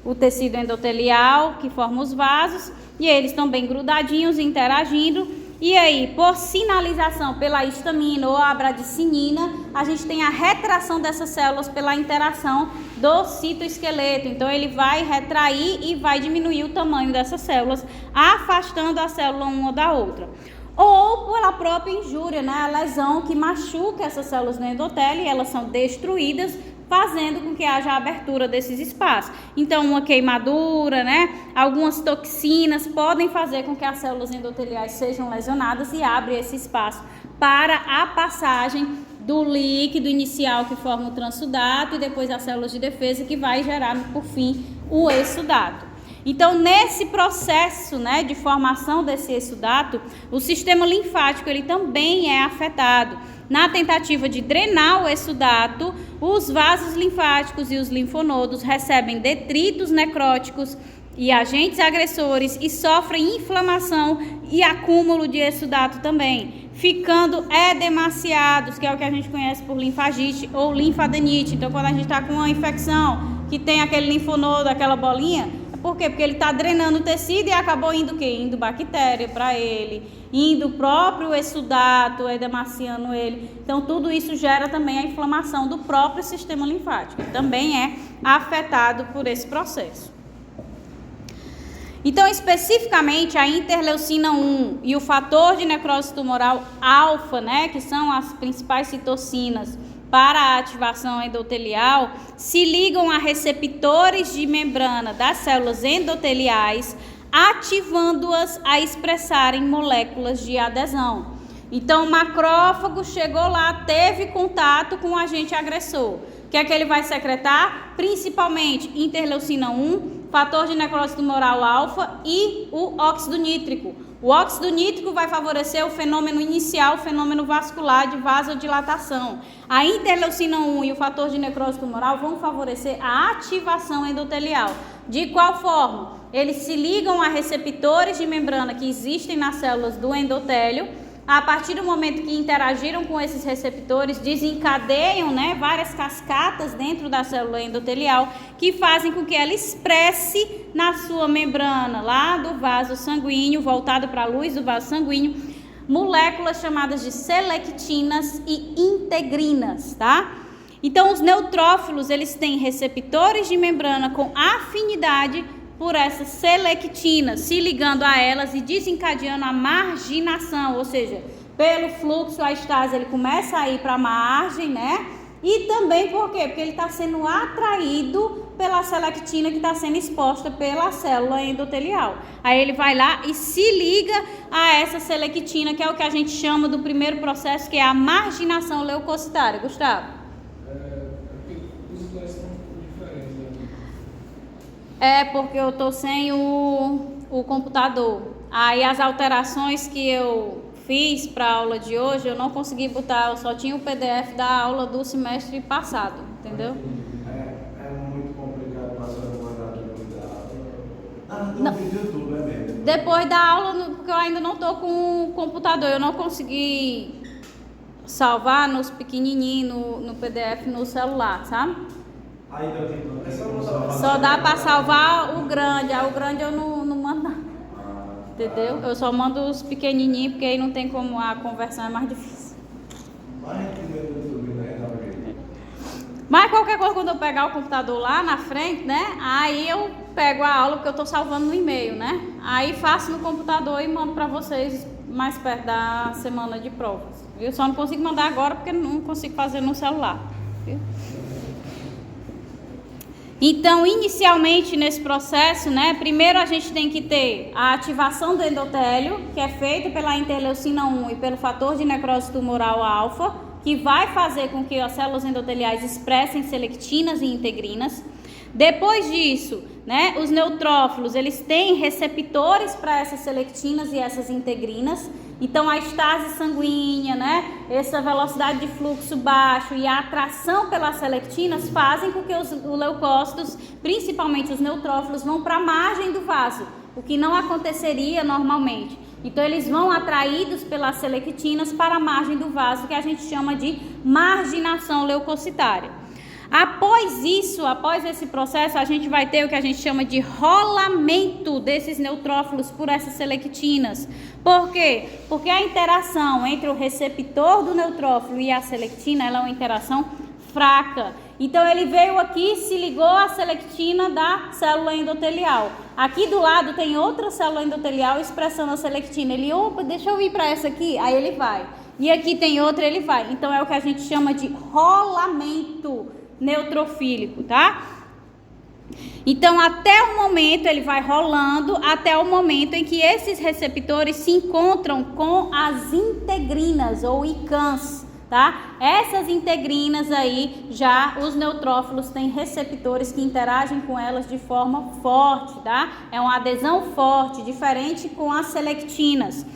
o tecido endotelial que forma os vasos, e eles estão bem grudadinhos, interagindo. E aí, por sinalização pela histamina ou a bradicinina, a gente tem a retração dessas células pela interação do citoesqueleto. Então, ele vai retrair e vai diminuir o tamanho dessas células, afastando a célula uma da outra. Ou pela própria injúria, né? A lesão que machuca essas células no endotélio e elas são destruídas, fazendo com que haja a abertura desses espaços. Então, uma queimadura, né? Algumas toxinas podem fazer com que as células endoteliais sejam lesionadas e abre esse espaço para a passagem do líquido inicial que forma o transsudato e depois as células de defesa que vai gerar, por fim, o exsudato. Então, nesse processo, né, de formação desse exsudato, o sistema linfático ele também é afetado. Na tentativa de drenar o exsudato, os vasos linfáticos e os linfonodos recebem detritos necróticos e agentes agressores e sofrem inflamação e acúmulo de exsudato também, ficando edemaciados, que é o que a gente conhece por linfagite ou linfadenite. Então, quando a gente está com uma infecção que tem aquele linfonodo, aquela bolinha, por quê? Porque ele está drenando o tecido e acabou indo o quê? Indo bactéria para ele, indo o próprio exsudato, edemaciando ele. Então, tudo isso gera também a inflamação do próprio sistema linfático. Ele também é afetado por esse processo. Então, especificamente, a interleucina 1 e o fator de necrose tumoral alfa, né, que são as principais citocinas para a ativação endotelial, se ligam a receptores de membrana das células endoteliais, ativando-as a expressarem moléculas de adesão. Então, o macrófago chegou lá, teve contato com o agente agressor. O que é que ele vai secretar? Principalmente interleucina 1, fator de necrose tumoral alfa e o óxido nítrico. O óxido nítrico vai favorecer o fenômeno inicial, o fenômeno vascular de vasodilatação. A interleucina 1 e o fator de necrose tumoral vão favorecer a ativação endotelial. De qual forma? Eles se ligam a receptores de membrana que existem nas células do endotélio. A partir do momento que interagiram com esses receptores, desencadeiam, né, várias cascatas dentro da célula endotelial que fazem com que ela expresse na sua membrana lá do vaso sanguíneo, voltado para a luz do vaso sanguíneo, moléculas chamadas de selectinas e integrinas, tá? Então, os neutrófilos, eles têm receptores de membrana com afinidade por essas selectinas, se ligando a elas e desencadeando a marginação, ou seja, pelo fluxo, a estase ele começa a ir para a margem, né? E também por quê? Porque ele está sendo atraído pela selectina que está sendo exposta pela célula endotelial. Aí ele vai lá e se liga a essa selectina, que é o que a gente chama do primeiro processo, que é a marginação leucocitária. Gustavo? É porque eu tô sem o computador. Aí as alterações que eu fiz para a aula de hoje, eu não consegui botar, eu só tinha o PDF da aula do semestre passado, entendeu? É muito complicado passar o mandado da aula. Não. Vídeo do YouTube, é mesmo. Depois da aula, porque eu ainda não tô com o computador, eu não consegui salvar nos pequenininhos no PDF no celular, sabe? Aí deu tempo. Só dá para salvar o grande, aí o grande eu não mando nada, entendeu? Eu só mando os pequenininhos, porque aí não tem como, a conversão é mais difícil. Mas qualquer coisa, quando eu pegar o computador lá na frente, né, aí eu pego a aula, porque eu tô salvando no e-mail, né, aí faço no computador e mando para vocês mais perto da semana de provas, viu? Só não consigo mandar agora, porque não consigo fazer no celular, viu? Então, inicialmente nesse processo, né, primeiro a gente tem que ter a ativação do endotélio, que é feita pela interleucina 1 e pelo fator de necrose tumoral alfa, que vai fazer com que as células endoteliais expressem selectinas e integrinas. Depois disso, né, os neutrófilos, eles têm receptores para essas selectinas e essas integrinas, Então a estase sanguínea, né, essa velocidade de fluxo baixo e a atração pelas selectinas fazem com que os leucócitos, principalmente os neutrófilos, vão para a margem do vaso, o que não aconteceria normalmente. Então eles vão atraídos pelas selectinas para a margem do vaso, que a gente chama de marginação leucocitária. Após isso, após esse processo, a gente vai ter o que a gente chama de rolamento desses neutrófilos por essas selectinas. Por quê? Porque a interação entre o receptor do neutrófilo e a selectina, ela é uma interação fraca. Então ele veio aqui, se ligou à selectina da célula endotelial. Aqui do lado tem outra célula endotelial expressando a selectina. Ele, opa, deixa eu ir para essa aqui, aí ele vai. E aqui tem outra, ele vai. Então é o que a gente chama de rolamento neutrofílico, tá? Então até o momento ele vai rolando, até o momento em que esses receptores se encontram com as integrinas ou ICANS, tá? Essas integrinas aí, já os neutrófilos têm receptores que interagem com elas de forma forte, tá? É uma adesão forte, diferente com as selectinas.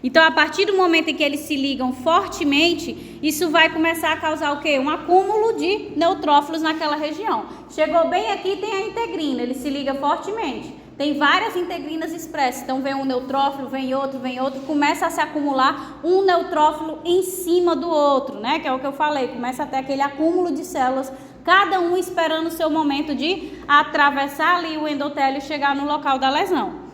Então, a partir do momento em que eles se ligam fortemente, isso vai começar a causar o quê? Um acúmulo de neutrófilos naquela região. Chegou bem aqui, tem a integrina, ele se liga fortemente. Tem várias integrinas expressas, então vem um neutrófilo, vem outro, começa a se acumular um neutrófilo em cima do outro, né? Que é o que eu falei, começa a ter aquele acúmulo de células, cada um esperando o seu momento de atravessar ali o endotélio e chegar no local da lesão.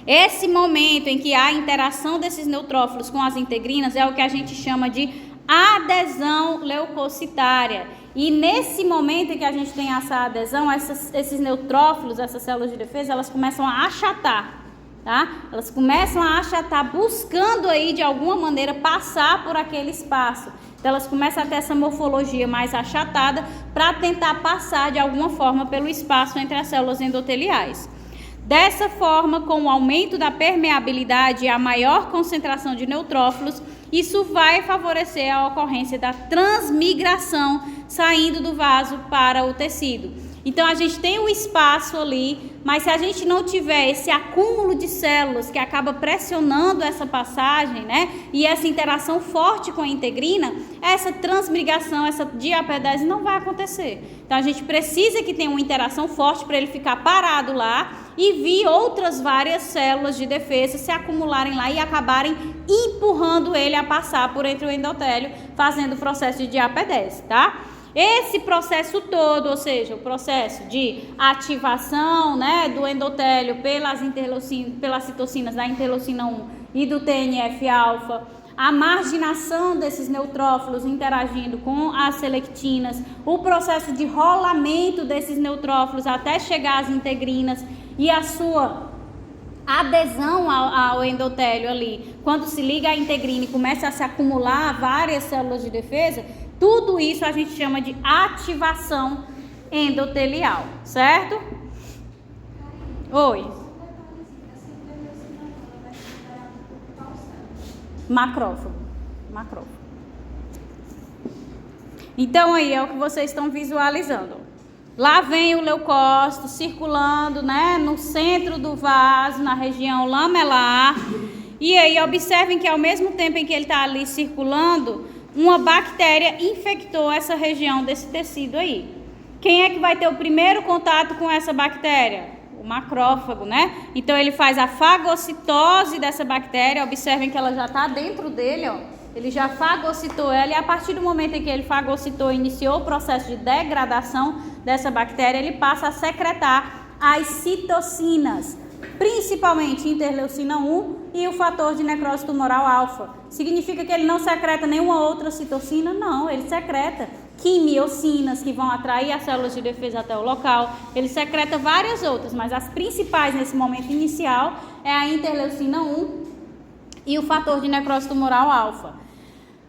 Esse momento em que há interação desses neutrófilos com as integrinas é o que a gente chama de adesão leucocitária. E nesse momento em que a gente tem essa adesão, esses neutrófilos, essas células de defesa, elas começam a achatar, tá? Elas começam a achatar, buscando aí de alguma maneira passar por aquele espaço. Então elas começam a ter essa morfologia mais achatada para tentar passar de alguma forma pelo espaço entre as células endoteliais. Dessa forma, com o aumento da permeabilidade e a maior concentração de neutrófilos, isso vai favorecer a ocorrência da transmigração saindo do vaso para o tecido. Então, a gente tem o espaço ali, mas se a gente não tiver esse acúmulo de células que acaba pressionando essa passagem, né, e essa interação forte com a integrina, essa transmigração, essa diapedese não vai acontecer. Então, a gente precisa que tenha uma interação forte para ele ficar parado lá e vir outras várias células de defesa se acumularem lá e acabarem empurrando ele a passar por entre o endotélio, fazendo o processo de diapedese, tá? Esse processo todo, ou seja, o processo de ativação, né, do endotélio pelas citocinas da interleucina 1 e do TNF-alfa, a marginação desses neutrófilos interagindo com as selectinas, o processo de rolamento desses neutrófilos até chegar às integrinas e a sua adesão ao endotélio ali, quando se liga à integrina e começa a se acumular várias células de defesa, tudo isso a gente chama de ativação endotelial, certo? Oi. Macrófago. Então aí é o que vocês estão visualizando. Lá vem o leucócito circulando, né, no centro do vaso, na região lamelar. E aí observem que ao mesmo tempo em que ele está ali circulando, uma bactéria infectou essa região desse tecido aí. Quem é que vai ter o primeiro contato com essa bactéria? O macrófago, né? Então ele faz a fagocitose dessa bactéria. Observem que ela já está dentro dele, ó. Ele já fagocitou ela e a partir do momento em que ele fagocitou, iniciou o processo de degradação dessa bactéria, ele passa a secretar as citocinas, principalmente interleucina 1 e o fator de necrose tumoral alfa. Significa que ele não secreta nenhuma outra citocina? Não, ele secreta quimiocinas que vão atrair as células de defesa até o local. Ele secreta várias outras, mas as principais nesse momento inicial é a interleucina 1 e o fator de necrose tumoral alfa.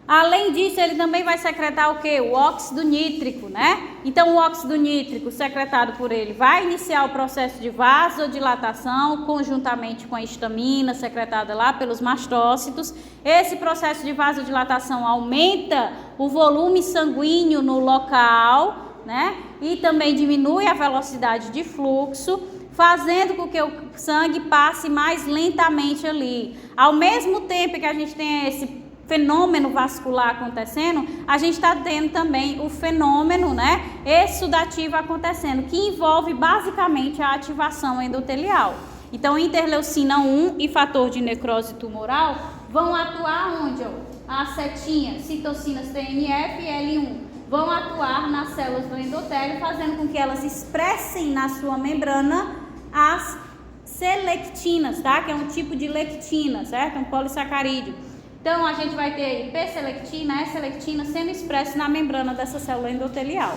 Além disso, ele também vai secretar o quê? O óxido nítrico, né? Então, o óxido nítrico secretado por ele vai iniciar o processo de vasodilatação, conjuntamente com a histamina secretada lá pelos mastócitos. Esse processo de vasodilatação aumenta o volume sanguíneo no local, né? E também diminui a velocidade de fluxo, fazendo com que o sangue passe mais lentamente ali. Ao mesmo tempo que a gente tem esse fenômeno vascular acontecendo, a gente está tendo também o fenômeno, né, exudativo acontecendo, que envolve basicamente a ativação endotelial. Então, interleucina 1 e fator de necrose tumoral vão atuar onde? A setinha, citocinas TNF e L1, vão atuar nas células do endotélio, fazendo com que elas expressem na sua membrana as selectinas, tá? Que é um tipo de lectina, certo? Um polissacarídeo. Então, a gente vai ter aí P-selectina, S-selectina sendo expressa na membrana dessa célula endotelial.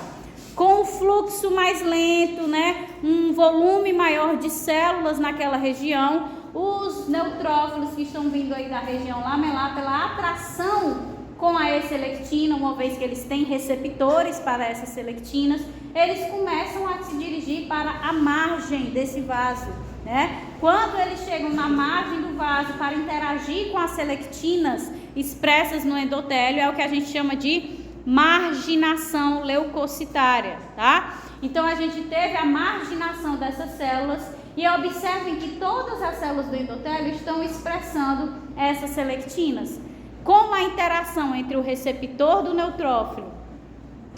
Com o fluxo mais lento, né? Um volume maior de células naquela região, os neutrófilos que estão vindo aí da região lamelar, pela atração com a E-selectina, uma vez que eles têm receptores para essas selectinas, eles começam a se dirigir para a margem desse vaso, né? Quando eles chegam na margem do vaso para interagir com as selectinas expressas no endotélio, é o que a gente chama de marginação leucocitária, tá? Então, a gente teve a marginação dessas células e observem que todas as células do endotélio estão expressando essas selectinas. Como a interação entre o receptor do neutrófilo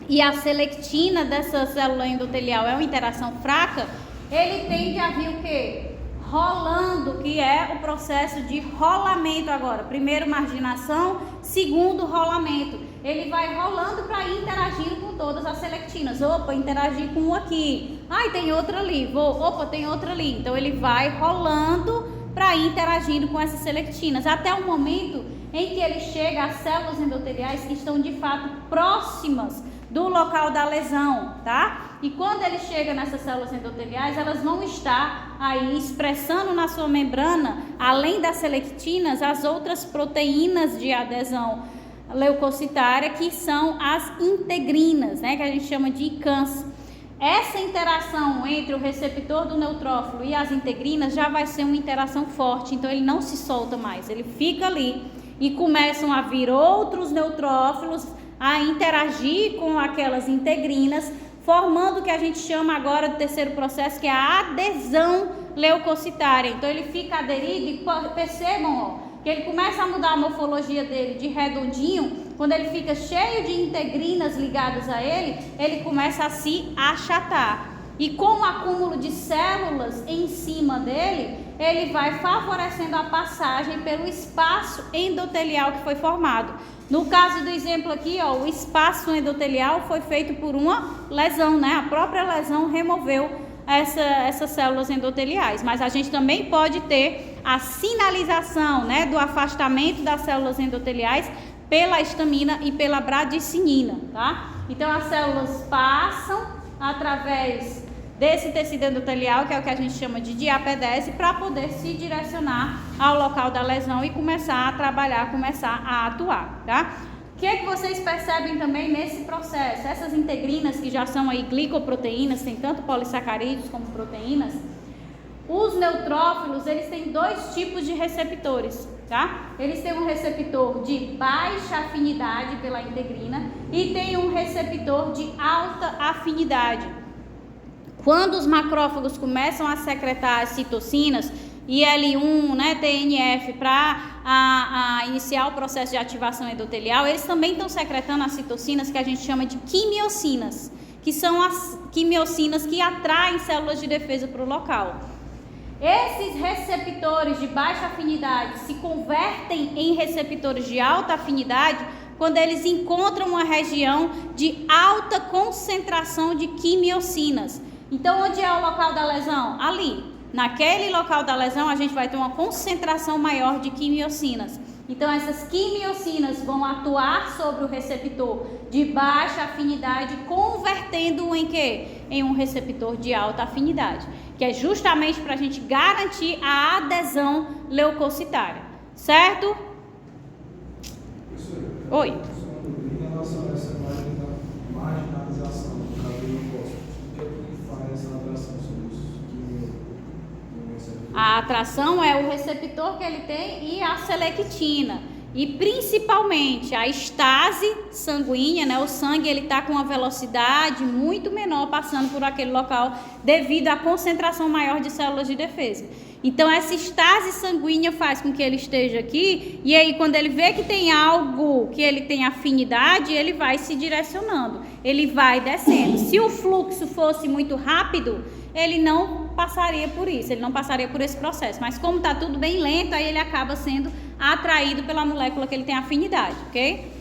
e a selectina dessa célula endotelial é uma interação fraca, ele tende a vir o quê? Rolando, que é o processo de rolamento agora. Primeiro marginação, segundo rolamento. Ele vai rolando para ir interagindo com todas as selectinas. Opa, interagir com um aqui. Ai, tem outra ali. Opa, tem outra ali. Então, ele vai rolando para ir interagindo com essas selectinas. Até o momento em que ele chega às células endoteliais que estão, de fato, próximas do local da lesão, tá? E quando ele chega nessas células endoteliais, elas vão estar aí expressando na sua membrana, além das selectinas, as outras proteínas de adesão leucocitária, que são as integrinas, né? Que a gente chama de ICANS. Essa interação entre o receptor do neutrófilo e as integrinas já vai ser uma interação forte, então ele não se solta mais, ele fica ali e começam a vir outros neutrófilos a interagir com aquelas integrinas, formando o que a gente chama agora de terceiro processo, que é a adesão leucocitária. Então, ele fica aderido e percebam, que ele começa a mudar a morfologia dele de redondinho. Quando ele fica cheio de integrinas ligadas a ele, ele começa a se achatar. E com o acúmulo de células em cima dele, ele vai favorecendo a passagem pelo espaço endotelial que foi formado. No caso do exemplo aqui, o espaço endotelial foi feito por uma lesão, né? A própria lesão removeu essas células endoteliais. Mas a gente também pode ter a sinalização, né, do afastamento das células endoteliais pela histamina e pela bradicinina, tá? Então, as células passam através desse tecido endotelial, que é o que a gente chama de diapedese, para poder se direcionar ao local da lesão e começar a trabalhar, começar a atuar, tá? O que é que vocês percebem também nesse processo? Essas integrinas, que já são aí glicoproteínas, tem tanto polissacarídeos como proteínas. Os neutrófilos, eles têm dois tipos de receptores, tá? Eles têm um receptor de baixa afinidade pela integrina e tem um receptor de alta afinidade. Quando os macrófagos começam a secretar as citocinas, IL-1, né, TNF, para iniciar o processo de ativação endotelial, eles também estão secretando as citocinas que a gente chama de quimiocinas, que são as quimiocinas que atraem células de defesa para o local. Esses receptores de baixa afinidade se convertem em receptores de alta afinidade quando eles encontram uma região de alta concentração de quimiocinas. Então, onde é o local da lesão? Ali. Naquele local da lesão, a gente vai ter uma concentração maior de quimiocinas. Então, essas quimiocinas vão atuar sobre o receptor de baixa afinidade, convertendo-o em quê? Em um receptor de alta afinidade, que é justamente para a gente garantir a adesão leucocitária. Certo? Oi. Em relação a essa marginalização do cabelo linfócito, o que é que faz essa atração sobre isso? A atração é o receptor que ele tem e a selectina. e principalmente a estase sanguínea, né? O sangue ele está com uma velocidade muito menor passando por aquele local devido à concentração maior de células de defesa. Então essa estase sanguínea faz com que ele esteja aqui e aí quando ele vê que tem algo que ele tem afinidade, ele vai se direcionando, ele vai descendo. Se o fluxo fosse muito rápido, ele não passaria por isso, ele não passaria por esse processo. Mas como está tudo bem lento, aí ele acaba sendo atraído pela molécula que ele tem afinidade, ok?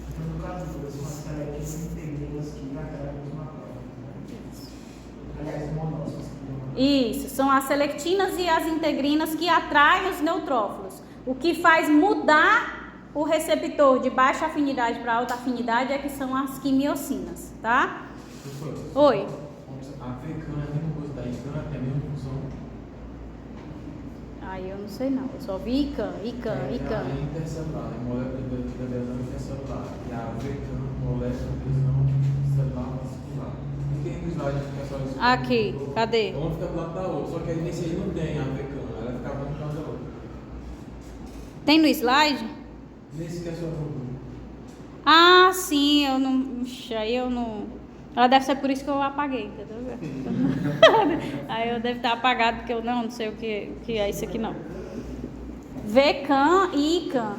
Então, no caso, são as características integrinas que atraem os macrófagos. Aliás, monócitos. Isso, são as selectinas e as integrinas que atraem os neutrófilos. O que faz mudar o receptor de baixa afinidade para alta afinidade é que são as quimiocinas, tá? Oi. A VCAN é a mesma coisa da ICAN, é a mesma função. Aí eu não sei não, eu só vi ICAN. É intercelular, é molécula de adesão intercelular. E a VCAN, molécula de adesão celular vascular. Não tem no slide que é só isso. Aqui, cadê? Uma fica do lado da outra, só que aí nesse aí não tem a VCAN, ela fica uma do lado da outra. Tem no slide? Nesse que é só no. Ah, sim, eu não. Ixi, aí eu não. Ela deve ser por isso que eu apaguei, entendeu? Aí eu devo estar apagado porque eu não sei o que é isso aqui não. VCAN e ICAN.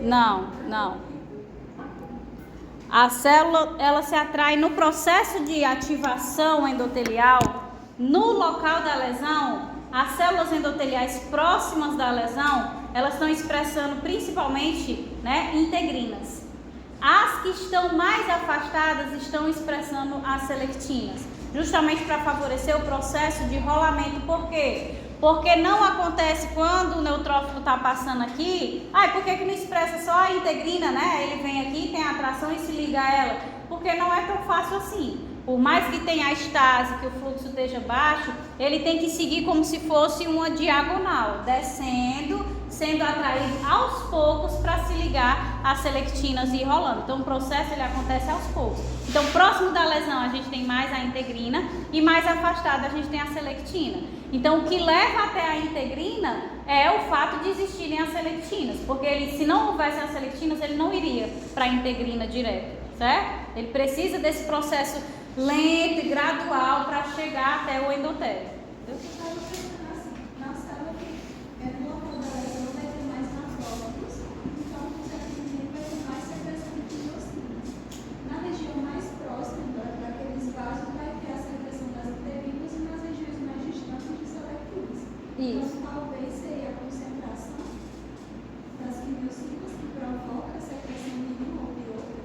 Não. A célula, ela se atrai no processo de ativação endotelial, no local da lesão. As células endoteliais próximas da lesão, elas estão expressando principalmente, né, integrinas. As que estão mais afastadas estão expressando as selectinas, justamente para favorecer o processo de rolamento. Por quê? Porque não acontece quando o neutrófilo está passando aqui. Por que não expressa só a integrina, né? Ele vem aqui, tem a atração e se liga a ela. Porque não é tão fácil assim. Por mais que tenha a estase, que o fluxo esteja baixo, ele tem que seguir como se fosse uma diagonal, descendo, sendo atraído aos poucos para se ligar às selectinas e ir rolando. Então o processo ele acontece aos poucos. Então próximo da lesão a gente tem mais a integrina e mais afastado a gente tem a selectina. Então o que leva até a integrina é o fato de existirem as selectinas, porque ele, se não houvesse as selectinas, ele não iria para a integrina direto, certo? Ele precisa desse processo lento e gradual para chegar até o endotélio. Na célula que no local da lesão vai ter mais macrófagos, então certamente vai ter mais secreção de quimiocinas. Na região mais próxima daqueles vasos vai ter a secreção das integrinas e nas regiões mais distantes de selectinas. Isso. Então talvez seja a concentração das quimiocinas que provoca a secreção de uma ou de outra.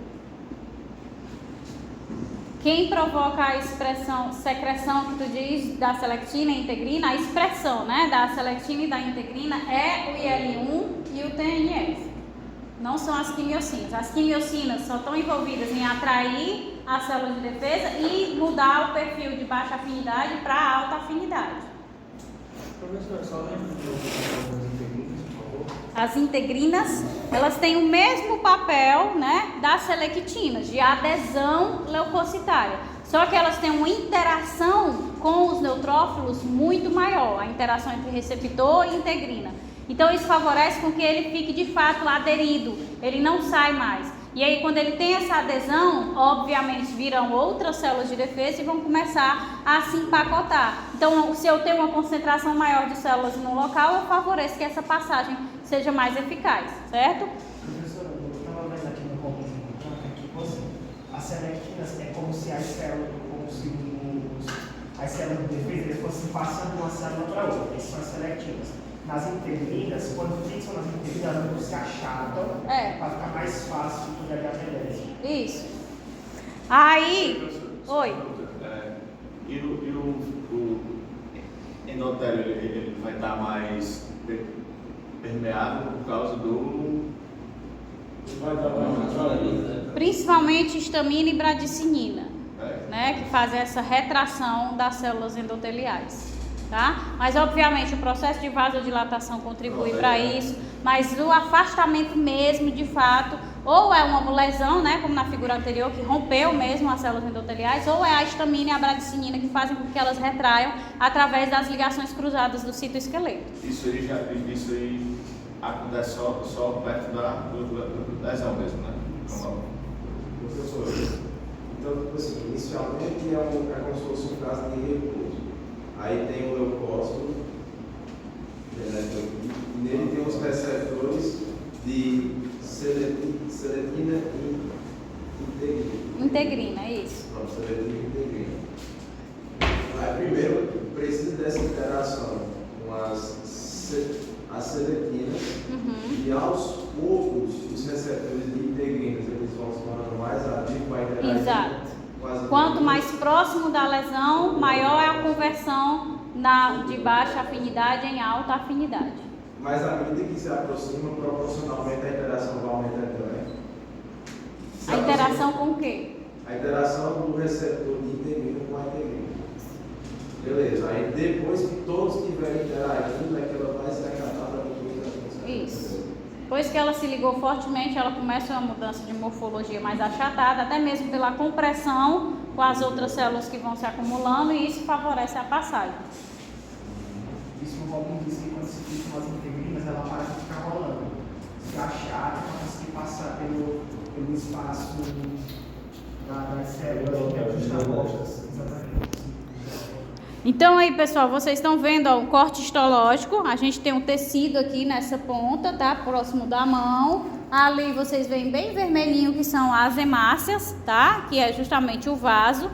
Quem provoca a secreção que tu diz da selectina e integrina, a expressão, né, da selectina e da integrina é o IL-1 e o TNF. Não são as quimiocinas. As quimiocinas só estão envolvidas em atrair a célula de defesa e mudar o perfil de baixa afinidade para alta afinidade. Professor, só lembra das integrinas, por favor? As integrinas, elas têm o mesmo papel, né, das selectinas, de adesão leucocitária. Só que elas têm uma interação com os neutrófilos muito maior, a interação entre receptor e integrina. Então isso favorece com que ele fique de fato aderido, ele não sai mais. E aí quando ele tem essa adesão, obviamente viram outras células de defesa e vão começar a se empacotar. Então se eu tenho uma concentração maior de células no local, eu favoreço que essa passagem seja mais eficaz, certo? Professora, eu estava vendo aqui no código que tipo assim, as selectinas é como se as células de defesa fossem passando de uma célula para outra. Essas são as selectivas. Nas integrinas, quando fixam nas integrinas, elas se achatam para ficar mais fácil de HPLS. Isso. Aí, oi. E o endotélio, ele vai estar mais permeável por causa do... Principalmente histamina e bradicinina, né, que fazem essa retração das células endoteliais. tá? Mas obviamente o processo de vasodilatação contribui para isso, mas o afastamento mesmo, de fato, ou é uma lesão, né, como na figura anterior, que rompeu mesmo as células endoteliais, ou é a histamina e a bradicinina que fazem com que elas retraiam através das ligações cruzadas do citoesqueleto. Isso aí acontece só perto da lesão mesmo, né? Professor, então, tipo assim, inicialmente é como se fosse um caso de repouso. Aí tem o leucócito, e nele tem os receptores de seletina e integrina. Integrina, isso. Pronto, seletina e integrina. Aí primeiro precisa dessa interação com as seletinas, e aos poucos os receptores de integrinas eles vão se tornando mais ativos, vai interagir. Exato. Quanto mais próximo da lesão, maior é a conversão de baixa afinidade em alta afinidade. Mas à medida que se aproxima, proporcionalmente a interação vai aumentando também. A interação com o quê? A interação do receptor de integrina com a integrina. Beleza, aí depois que todos estiverem interagindo, é que ela vai se acatar para concluir. Isso. Depois que ela se ligou fortemente, ela começa uma mudança de morfologia mais achatada, até mesmo pela compressão com as outras células que vão se acumulando, e isso favorece a passagem. Isso o Robin disse que quando se fica umas integrinas, ela para de ficar rolando. Se achar, para conseguir passar pelo espaço das células que é justapostas. Exatamente. Então aí, pessoal, vocês estão vendo ó, um corte histológico. A gente tem um tecido aqui nessa ponta, tá? Próximo da mão. Ali vocês veem bem vermelhinho que são as hemácias, tá? Que é justamente o vaso.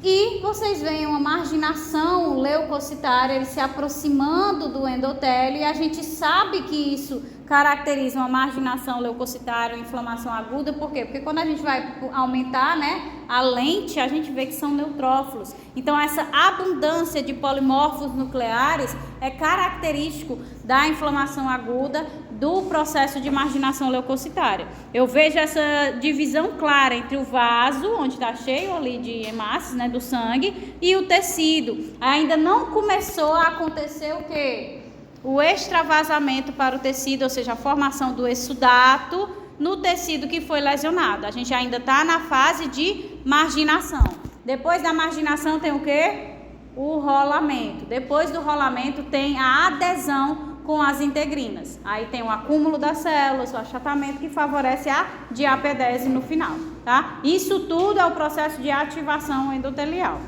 E vocês veem uma marginação leucocitária, ele se aproximando do endotélio, e a gente sabe que isso caracteriza uma marginação leucocitária, uma inflamação aguda. Por quê? Porque quando a gente vai aumentar, né, a lente, a gente vê que são neutrófilos. Então essa abundância de polimorfos nucleares é característico da inflamação aguda do processo de marginação leucocitária. Eu vejo essa divisão clara entre o vaso, onde está cheio ali de hemácias, né, do sangue, e o tecido. Ainda não começou a acontecer o quê? O extravasamento para o tecido, ou seja, a formação do exudato no tecido que foi lesionado. A gente ainda está na fase de marginação. Depois da marginação tem o quê? O rolamento. Depois do rolamento tem a adesão com as integrinas. Aí tem o acúmulo das células, o achatamento que favorece a diapedese no final, tá? Isso tudo é o processo de ativação endotelial.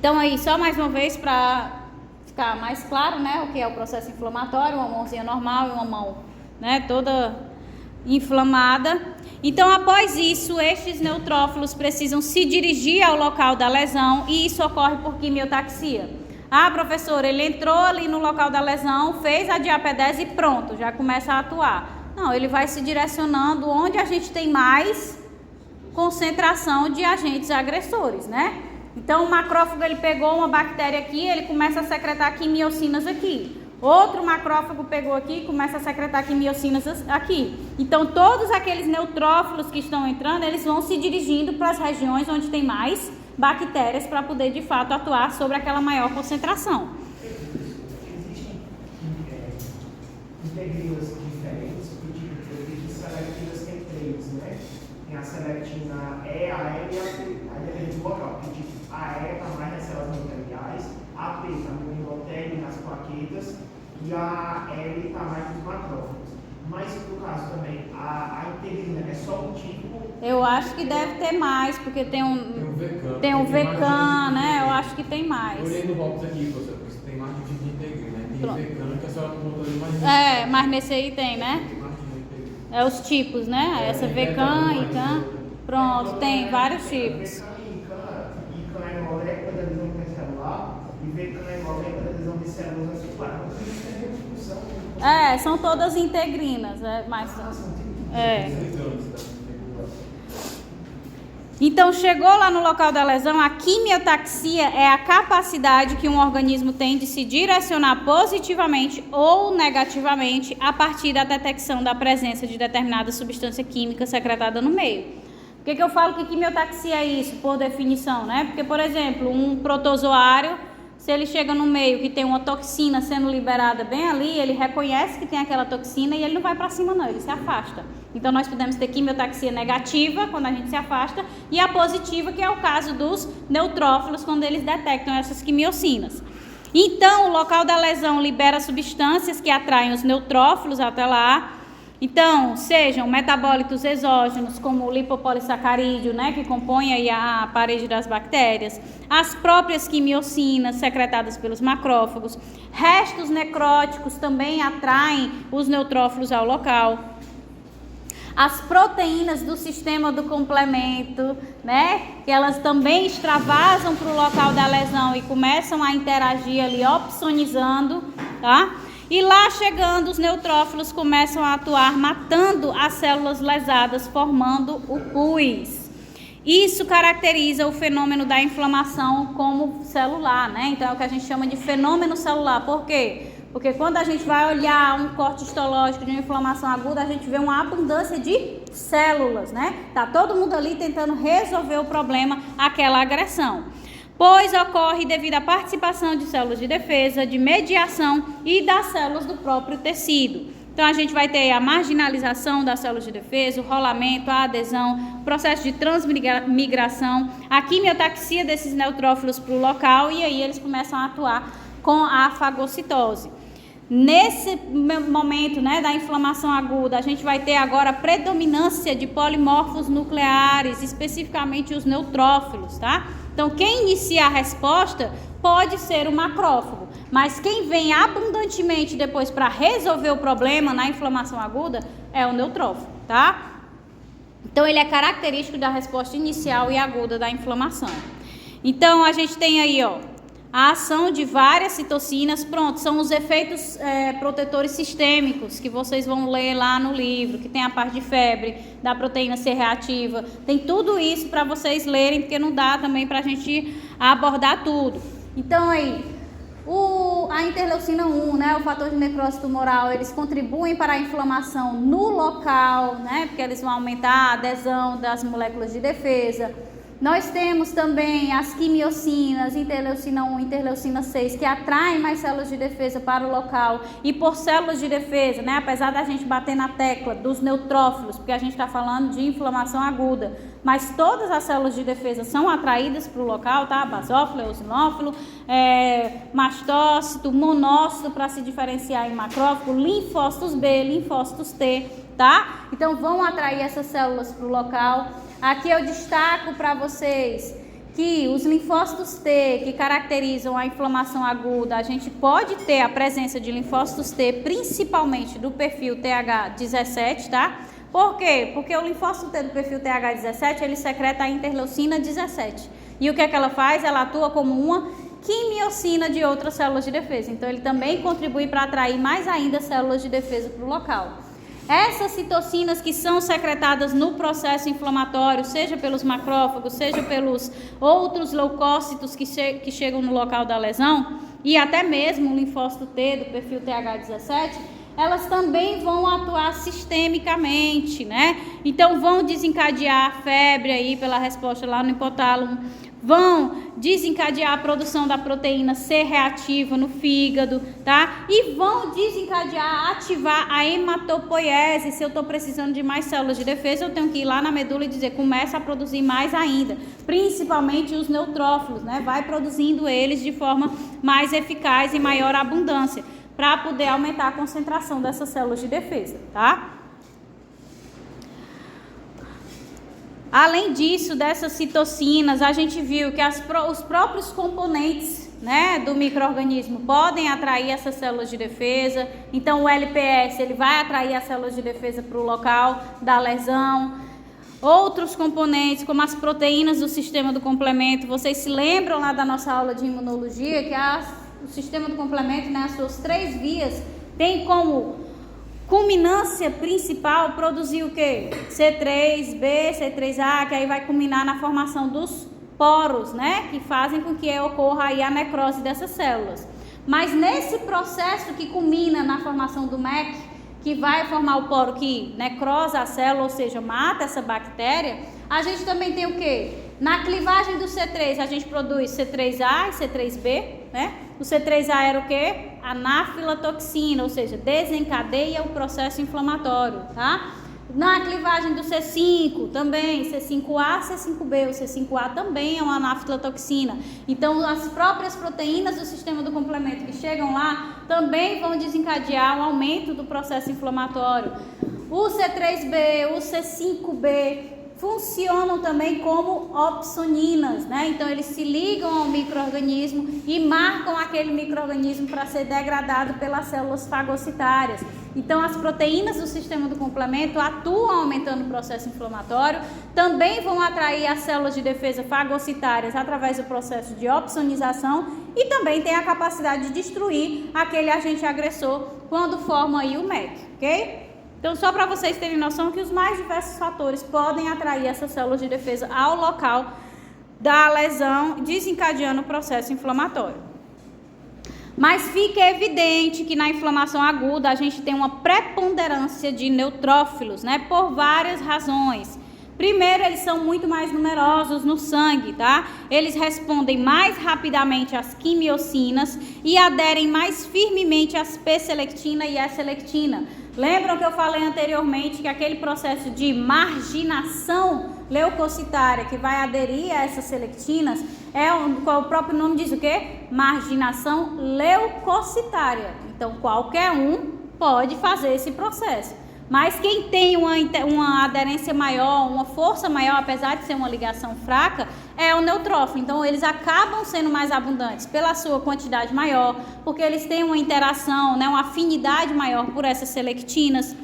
Então aí, só mais uma vez para ficar mais claro, né, o que é o processo inflamatório, uma mãozinha normal e uma mão, né, toda inflamada. Então, após isso, estes neutrófilos precisam se dirigir ao local da lesão, e isso ocorre por quimiotaxia. Ah, professor, ele entrou ali no local da lesão, fez a diapedese e pronto, já começa a atuar. Não, ele vai se direcionando onde a gente tem mais concentração de agentes agressores, né? Então, o macrófago, ele pegou uma bactéria aqui, ele começa a secretar quimiocinas aqui. Outro macrófago pegou aqui e começa a secretar quimiocinas aqui. Então, todos aqueles neutrófilos que estão entrando, eles vão se dirigindo para as regiões onde tem mais bactérias para poder, de fato, atuar sobre aquela maior concentração. Existem integrinas diferentes, porque selectivas tem três, né? Tem a selectina E, a M e a P. Aí depende do local. A E está mais nas células endoteliais, a P está no endotélio, nas plaquetas, e a L está mais nos macrófagos. Mas no caso também, a integrina é só um tipo? Eu acho que deve ter mais, porque tem um VECAM, né? Eu acho que tem mais. Eu olhei no box aqui, você tem mais de um tipo de integrina, né? Tem VECAM, que a senhora botou ali mais. Mas nesse aí tem, né? É os tipos, né? Essa VECAM, ICAM. Pronto, tem vários tipos. ICAM é molécula da lesão intercelular e VECAM é molécula da lesão de células vasculares. São todas integrinas, Então, chegou lá no local da lesão, a quimiotaxia é a capacidade que um organismo tem de se direcionar positivamente ou negativamente a partir da detecção da presença de determinada substância química secretada no meio. Por que eu falo que quimiotaxia é isso, por definição, né? Porque, por exemplo, um protozoário Se ele chega no meio que tem uma toxina sendo liberada bem ali, ele reconhece que tem aquela toxina e ele não vai para cima não, ele se afasta. Então nós podemos ter quimiotaxia negativa quando a gente se afasta e a positiva, que é o caso dos neutrófilos, quando eles detectam essas quimiocinas. Então o local da lesão libera substâncias que atraem os neutrófilos até lá. Então, sejam metabólitos exógenos, como o lipopolissacarídeo, né, que compõe aí a parede das bactérias, as próprias quimiocinas secretadas pelos macrófagos, restos necróticos também atraem os neutrófilos ao local. As proteínas do sistema do complemento, né, que elas também extravasam para o local da lesão e começam a interagir ali, opsonizando, tá? E lá chegando, os neutrófilos começam a atuar, matando as células lesadas, formando o pus. Isso caracteriza o fenômeno da inflamação como celular, né? Então é o que a gente chama de fenômeno celular. Por quê? Porque quando a gente vai olhar um corte histológico de uma inflamação aguda, a gente vê uma abundância de células, né? Tá todo mundo ali tentando resolver o problema, aquela agressão. Pois ocorre devido à participação de células de defesa, de mediação e das células do próprio tecido. Então a gente vai ter a marginalização das células de defesa, o rolamento, a adesão, o processo de transmigração, a quimiotaxia desses neutrófilos para o local e aí eles começam a atuar com a fagocitose. Nesse momento, né, da inflamação aguda, a gente vai ter agora a predominância de polimorfos nucleares, especificamente os neutrófilos, tá? Então, quem inicia a resposta pode ser o macrófago, mas quem vem abundantemente depois para resolver o problema na inflamação aguda é o neutrófilo, tá? Então, ele é característico da resposta inicial e aguda da inflamação. Então, a gente tem aí, ó, a ação de várias citocinas, pronto, são os efeitos protetores sistêmicos que vocês vão ler lá no livro, que tem a parte de febre, da proteína C reativa, tem tudo isso para vocês lerem, porque não dá também para a gente abordar tudo. Então aí, a interleucina 1, né, o fator de necrose tumoral, eles contribuem para a inflamação no local, né, porque eles vão aumentar a adesão das moléculas de defesa. Nós temos também as quimiocinas, interleucina 1, interleucina 6, que atraem mais células de defesa para o local. E por células de defesa, né, apesar da gente bater na tecla dos neutrófilos, porque a gente está falando de inflamação aguda, mas todas as células de defesa são atraídas para o local, tá? Basófilo, eosinófilo, mastócito, monócito, para se diferenciar em macrófago, linfócitos B, linfócitos T, tá? Então vão atrair essas células para o local. Aqui eu destaco para vocês que os linfócitos T, que caracterizam a inflamação aguda, a gente pode ter a presença de linfócitos T, principalmente do perfil TH17, tá? Por quê? Porque o linfócito T do perfil TH17, ele secreta a interleucina 17. E o que é que ela faz? Ela atua como uma quimiocina de outras células de defesa. Então, ele também contribui para atrair mais ainda células de defesa para o local. Essas citocinas que são secretadas no processo inflamatório, seja pelos macrófagos, seja pelos outros leucócitos que chegam no local da lesão, e até mesmo o linfócito T do perfil TH17, elas também vão atuar sistemicamente, né? Então vão desencadear a febre aí pela resposta lá no hipotálamo, vão desencadear a produção da proteína C reativa no fígado, tá? E vão desencadear, ativar a hematopoiese. Se eu estou precisando de mais células de defesa, eu tenho que ir lá na medula e dizer, começa a produzir mais ainda, principalmente os neutrófilos, né? Vai produzindo eles de forma mais eficaz e maior abundância, para poder aumentar a concentração dessas células de defesa, tá? Além disso, dessas citocinas, a gente viu que os próprios componentes, né, do micro-organismo podem atrair essas células de defesa. Então, o LPS, ele vai atrair as células de defesa para o local da lesão. Outros componentes, como as proteínas do sistema do complemento, vocês se lembram lá da nossa aula de imunologia, que o sistema do complemento, né, as suas 3 vias, tem como culminância principal produzir o quê? C3b, C3a, que aí vai culminar na formação dos poros, né? Que fazem com que ocorra aí a necrose dessas células. Mas nesse processo que culmina na formação do MEC, que vai formar o poro que necrosa a célula, ou seja, mata essa bactéria, a gente também tem o quê? Na clivagem do C3, a gente produz C3a e C3b, né? O C3A era o quê? Anafilotoxina, ou seja, desencadeia o processo inflamatório, tá? Na clivagem do C5 também, C5A, C5B, o C5A também é uma anafilotoxina. Então, as próprias proteínas do sistema do complemento que chegam lá também vão desencadear um aumento do processo inflamatório. O C3B, o C5B funcionam também como opsoninas, né? Então, eles se ligam ao micro-organismo e marcam aquele micro-organismo para ser degradado pelas células fagocitárias. Então, as proteínas do sistema do complemento atuam aumentando o processo inflamatório, também vão atrair as células de defesa fagocitárias através do processo de opsonização e também tem a capacidade de destruir aquele agente agressor quando forma aí o MEC, ok? Então, só para vocês terem noção que os mais diversos fatores podem atrair essas células de defesa ao local da lesão, desencadeando o processo inflamatório. Mas fica evidente que na inflamação aguda a gente tem uma preponderância de neutrófilos, né? Por várias razões. Primeiro, eles são muito mais numerosos no sangue, tá? Eles respondem mais rapidamente às quimiocinas e aderem mais firmemente às P-selectina e S-selectina. Lembram que eu falei anteriormente que aquele processo de marginação leucocitária que vai aderir a essas selectinas o próprio nome diz o quê? Marginação leucocitária. Então, qualquer um pode fazer esse processo. Mas quem tem uma aderência maior, uma força maior, apesar de ser uma ligação fraca, é o neutrófilo. Então, eles acabam sendo mais abundantes pela sua quantidade maior, porque eles têm uma interação, né, uma afinidade maior por essas selectinas.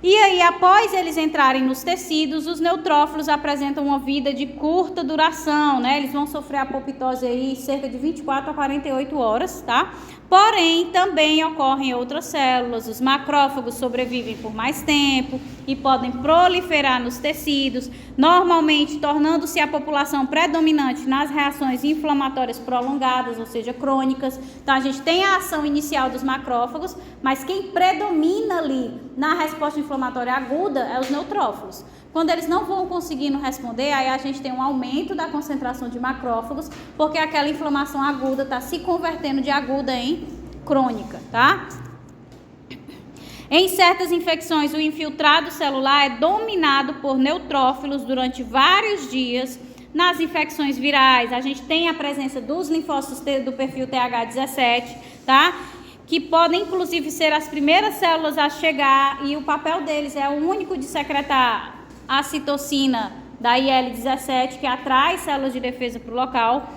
E aí, após eles entrarem nos tecidos, os neutrófilos apresentam uma vida de curta duração, né? Eles vão sofrer apoptose aí cerca de 24 a 48 horas, tá? Porém, também ocorrem outras células. Os macrófagos sobrevivem por mais tempo e podem proliferar nos tecidos, normalmente tornando-se a população predominante nas reações inflamatórias prolongadas, ou seja, crônicas. Então, a gente tem a ação inicial dos macrófagos, mas quem predomina ali na resposta inflamatória aguda é os neutrófilos. Quando eles não vão conseguindo responder, aí a gente tem um aumento da concentração de macrófagos, porque aquela inflamação aguda está se convertendo de aguda em crônica, tá? Em certas infecções, o infiltrado celular é dominado por neutrófilos durante vários dias. Nas infecções virais, a gente tem a presença dos linfócitos do perfil TH17, tá? Que podem, inclusive, ser as primeiras células a chegar, e o papel deles é o único de secretar a citocina da IL-17, que atrai células de defesa para o local.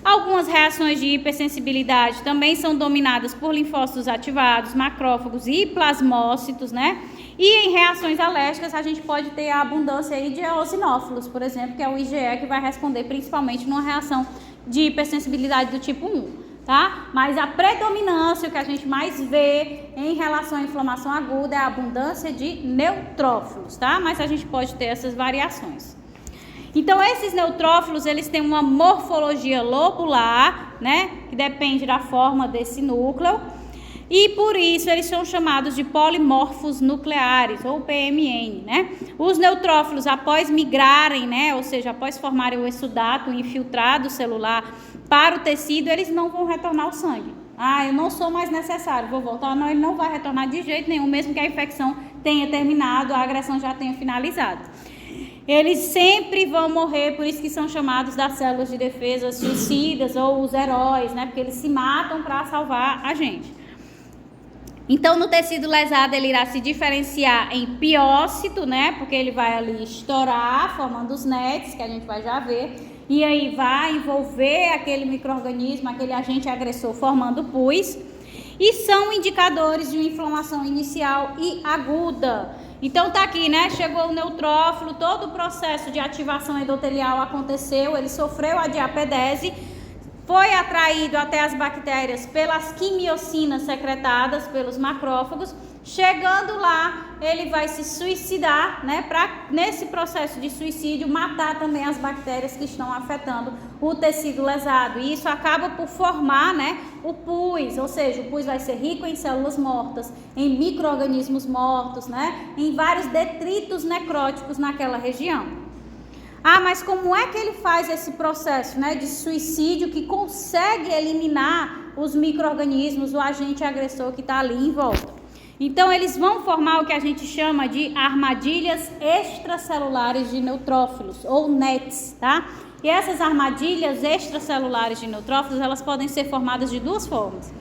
Algumas reações de hipersensibilidade também são dominadas por linfócitos ativados, macrófagos e plasmócitos, né? E em reações alérgicas, a gente pode ter a abundância aí de eosinófilos, por exemplo, que é o IgE, que vai responder principalmente numa reação de hipersensibilidade do tipo 1. Tá? Mas a predominância, o que a gente mais vê em relação à inflamação aguda é a abundância de neutrófilos, tá? Mas a gente pode ter essas variações. Então, esses neutrófilos, eles têm uma morfologia lobular, né? Que depende da forma desse núcleo. E por isso eles são chamados de polimorfos nucleares, ou PMN, né? Os neutrófilos, após migrarem, né? Ou seja, após formarem o exudato, o infiltrado celular para o tecido, eles não vão retornar ao sangue. Ah, eu não sou mais necessário, vou voltar. Não, ele não vai retornar de jeito nenhum, mesmo que a infecção tenha terminado, a agressão já tenha finalizado. Eles sempre vão morrer, por isso que são chamados das células de defesa suicidas ou os heróis, né? Porque eles se matam para salvar a gente. Então, no tecido lesado, ele irá se diferenciar em piócito, né? Porque ele vai ali estourar, formando os nets, que a gente vai já ver. E aí vai envolver aquele micro-organismo, aquele agente agressor, formando pus. E são indicadores de uma inflamação inicial e aguda. Então, tá aqui, né? Chegou o neutrófilo, todo o processo de ativação endotelial aconteceu, ele sofreu a diapedese, foi atraído até as bactérias pelas quimiocinas secretadas pelos macrófagos. Chegando lá, ele vai se suicidar, né? Para, nesse processo de suicídio, matar também as bactérias que estão afetando o tecido lesado. E isso acaba por formar, né, o pus, ou seja, o pus vai ser rico em células mortas, em micro-organismos mortos, né? Em vários detritos necróticos naquela região. Ah, mas como é que ele faz esse processo, né, de suicídio que consegue eliminar os micro-organismos, o agente agressor que está ali em volta? Então, eles vão formar o que a gente chama de armadilhas extracelulares de neutrófilos, ou NETs, tá? E essas armadilhas extracelulares de neutrófilos, elas podem ser formadas de duas formas.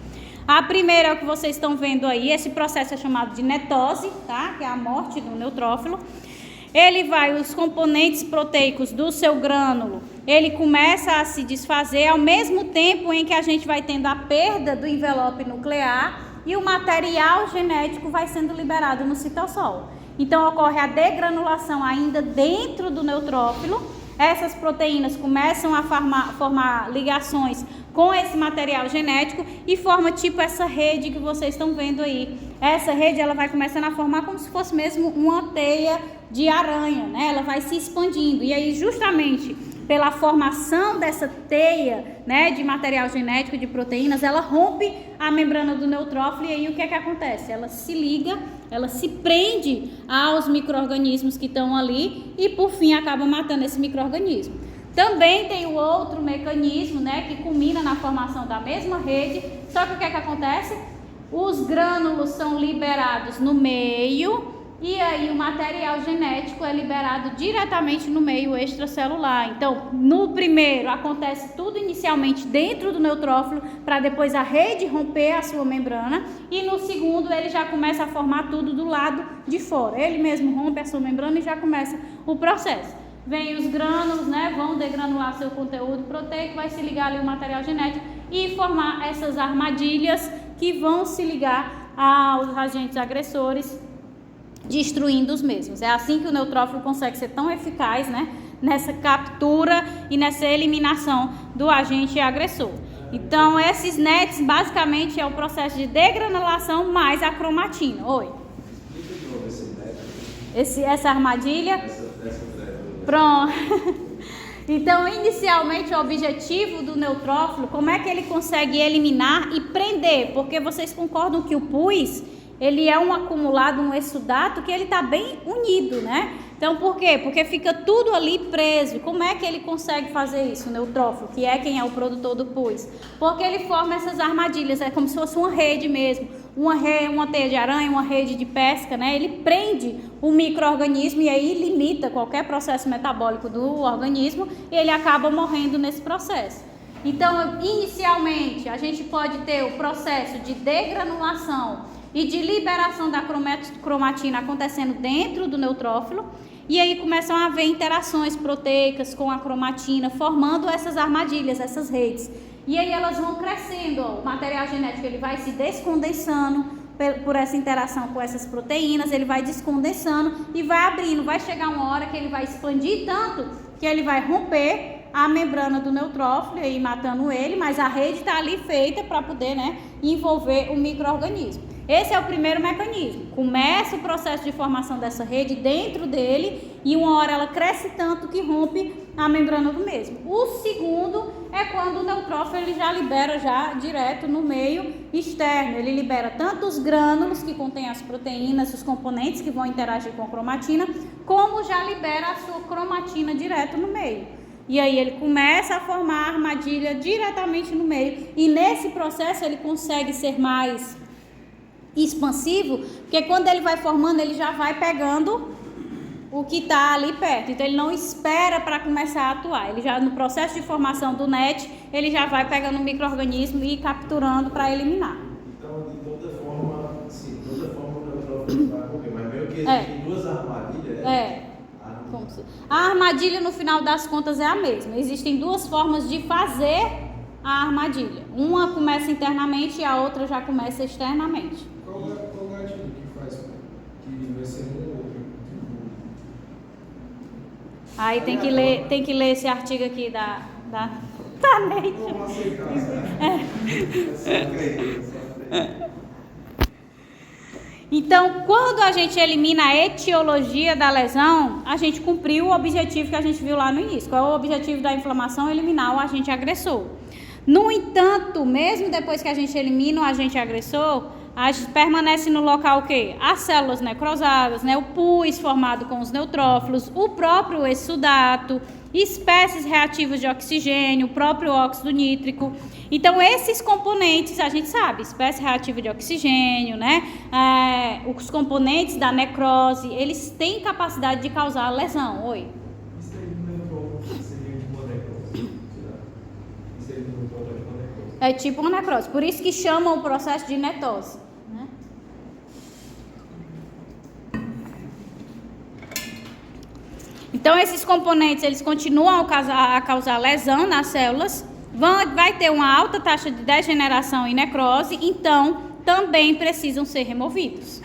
A primeira é o que vocês estão vendo aí, esse processo é chamado de netose, tá? Que é a morte do neutrófilo. Os componentes proteicos do seu grânulo, ele começa a se desfazer ao mesmo tempo em que a gente vai tendo a perda do envelope nuclear e o material genético vai sendo liberado no citossol. Então, ocorre a degranulação ainda dentro do neutrófilo. Essas proteínas começam a formar ligações com esse material genético e forma tipo essa rede que vocês estão vendo aí. Essa rede, ela vai começando a formar como se fosse mesmo uma teia de aranha, né? Ela vai se expandindo. E aí, justamente pela formação dessa teia, né, de material genético, de proteínas, ela rompe a membrana do neutrófilo e aí o que é que acontece? Ela se liga, ela se prende aos micro-organismos que estão ali e, por fim, acaba matando esse micro-organismo. Também tem o outro mecanismo, né, que culmina na formação da mesma rede, só que o que é que acontece? Os grânulos são liberados no meio e aí o material genético é liberado diretamente no meio extracelular. Então, no primeiro acontece tudo inicialmente dentro do neutrófilo, para depois a rede romper a sua membrana, e no segundo ele já começa a formar tudo do lado de fora. Ele mesmo rompe a sua membrana e já começa o processo. Vem os grânulos, né, vão degranular seu conteúdo proteico, vai se ligar ali o material genético e formar essas armadilhas que vão se ligar aos agentes agressores, destruindo os mesmos. É assim que o neutrófilo consegue ser tão eficaz, né, nessa captura e nessa eliminação do agente agressor. Então, esses NETs basicamente é o processo de degranulação mais a cromatina. Oi? Explica de novo esse NET. Essa armadilha? Pronto. Então, inicialmente, o objetivo do neutrófilo, como é que ele consegue eliminar e prender? Porque vocês concordam que o pus, ele é um acumulado, um exudato, que ele está bem unido, né? Então, por quê? Porque fica tudo ali preso. Como é que ele consegue fazer isso, o neutrófilo, que é quem é o produtor do pus? Porque ele forma essas armadilhas, é como se fosse uma rede mesmo. Uma teia de aranha, uma rede de pesca, né? Ele prende o micro-organismo e aí limita qualquer processo metabólico do organismo e ele acaba morrendo nesse processo. Então, inicialmente, a gente pode ter o processo de degranulação e de liberação da cromatina acontecendo dentro do neutrófilo, e aí começam a haver interações proteicas com a cromatina, formando essas armadilhas, essas redes. E aí elas vão crescendo, ó, o material genético ele vai se descondensando por essa interação com essas proteínas, ele vai descondensando e vai abrindo, vai chegar uma hora que ele vai expandir tanto que ele vai romper a membrana do neutrófilo e aí matando ele, mas a rede está ali feita para poder, né, envolver o micro-organismo. Esse é o primeiro mecanismo. Começa o processo de formação dessa rede dentro dele e uma hora ela cresce tanto que rompe a membrana do mesmo. O segundo é quando o neutrófilo ele já libera já direto no meio externo. Ele libera tanto os grânulos que contêm as proteínas, os componentes que vão interagir com a cromatina, como já libera a sua cromatina direto no meio. E aí ele começa a formar a armadilha diretamente no meio. E nesse processo ele consegue ser mais expansivo, porque quando ele vai formando, ele já vai pegando o que está ali perto. Então ele não espera para começar a atuar. Ele já no processo de formação do NET, ele já vai pegando o micro-organismo e capturando para eliminar. Então, de toda forma, sim, o neutrófilo vai romper, mas meio que existem duas armadilhas. A armadilha, no final das contas, é a mesma. Existem duas formas de fazer a armadilha. Uma começa internamente e a outra já começa externamente. Qual é a atitude que faz que vai ser um ou outro? Aí tem que ler esse artigo aqui da Nature. Vamos aceitar, Então, quando a gente elimina a etiologia da lesão, a gente cumpriu o objetivo que a gente viu lá no início. Qual é o objetivo da inflamação? Eliminar o agente agressor. No entanto, mesmo depois que a gente elimina o agente agressor, Permanece no local o quê? As células necrosadas, né? O pus formado com os neutrófilos, o próprio exsudato, espécies reativas de oxigênio, o próprio óxido nítrico. Então, esses componentes, a gente sabe, espécie reativa de oxigênio, né? Os componentes da necrose, eles têm capacidade de causar lesão. Oi? Isso aí do neutrófilo seria de uma necrose? Isso aí do neutrófilo é uma necrose? É tipo uma necrose, por isso que chamam o processo de netose, né? Então, esses componentes, eles continuam a causar lesão nas células, vai ter uma alta taxa de degeneração e necrose, então também precisam ser removidos.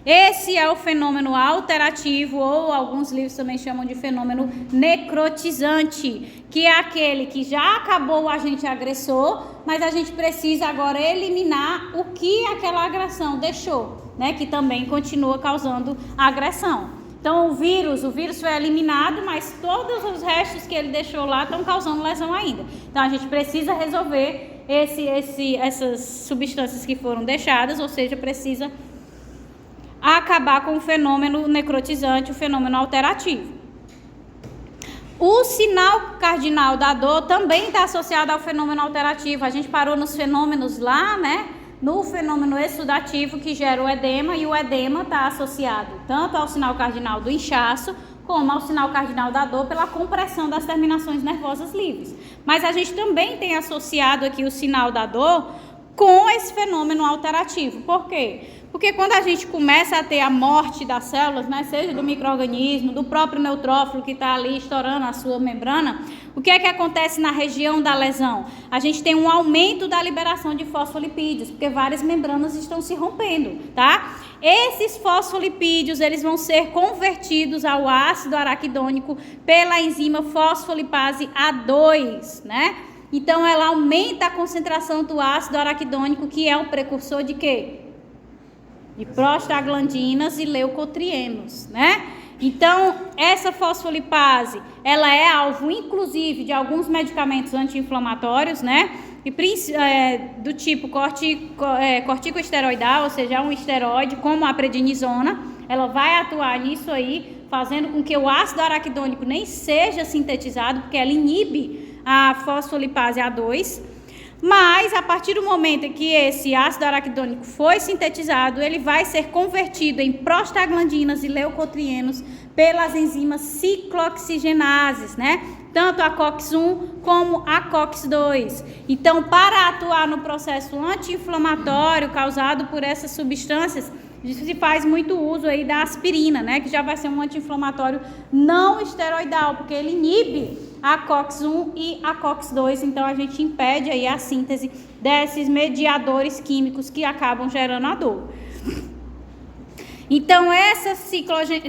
Esse é o fenômeno alterativo, ou alguns livros também chamam de fenômeno necrotizante, que é aquele que já acabou o agente agressor, mas a gente precisa agora eliminar o que aquela agressão deixou, né? Que também continua causando agressão. Então, o vírus foi eliminado, mas todos os restos que ele deixou lá estão causando lesão ainda. Então, a gente precisa resolver essas substâncias que foram deixadas, ou seja, precisa acabar com o fenômeno necrotizante, o fenômeno alterativo. O sinal cardinal da dor também está associado ao fenômeno alterativo. A gente parou nos fenômenos lá, né? No fenômeno exudativo que gera o edema, e o edema está associado tanto ao sinal cardinal do inchaço, como ao sinal cardinal da dor pela compressão das terminações nervosas livres. Mas a gente também tem associado aqui o sinal da dor com esse fenômeno alterativo. Por quê? Porque quando a gente começa a ter a morte das células, né, seja do micro-organismo, do próprio neutrófilo que está ali estourando a sua membrana, o que é que acontece na região da lesão? A gente tem um aumento da liberação de fosfolipídios, porque várias membranas estão se rompendo, tá? Esses fosfolipídios, eles vão ser convertidos ao ácido araquidônico pela enzima fosfolipase A2, né? Então, ela aumenta a concentração do ácido araquidônico, que é um precursor de quê? De prostaglandinas e leucotrienos, né? Então, essa fosfolipase, ela é alvo, inclusive, de alguns medicamentos anti-inflamatórios, né? E, do tipo corticosteroidal, ou seja, um esteroide, como a prednisona, ela vai atuar nisso aí, fazendo com que o ácido araquidônico nem seja sintetizado, porque ela inibe a fosfolipase A2. Mas, a partir do momento em que esse ácido araquidônico foi sintetizado, ele vai ser convertido em prostaglandinas e leucotrienos pelas enzimas ciclooxigenases, né? Tanto a COX-1 como a COX-2. Então, para atuar no processo anti-inflamatório causado por essas substâncias, se faz muito uso aí da aspirina, né? Que já vai ser um anti-inflamatório não esteroidal, porque ele inibe a COX-1 e a COX-2, então a gente impede aí a síntese desses mediadores químicos que acabam gerando a dor. Então, essas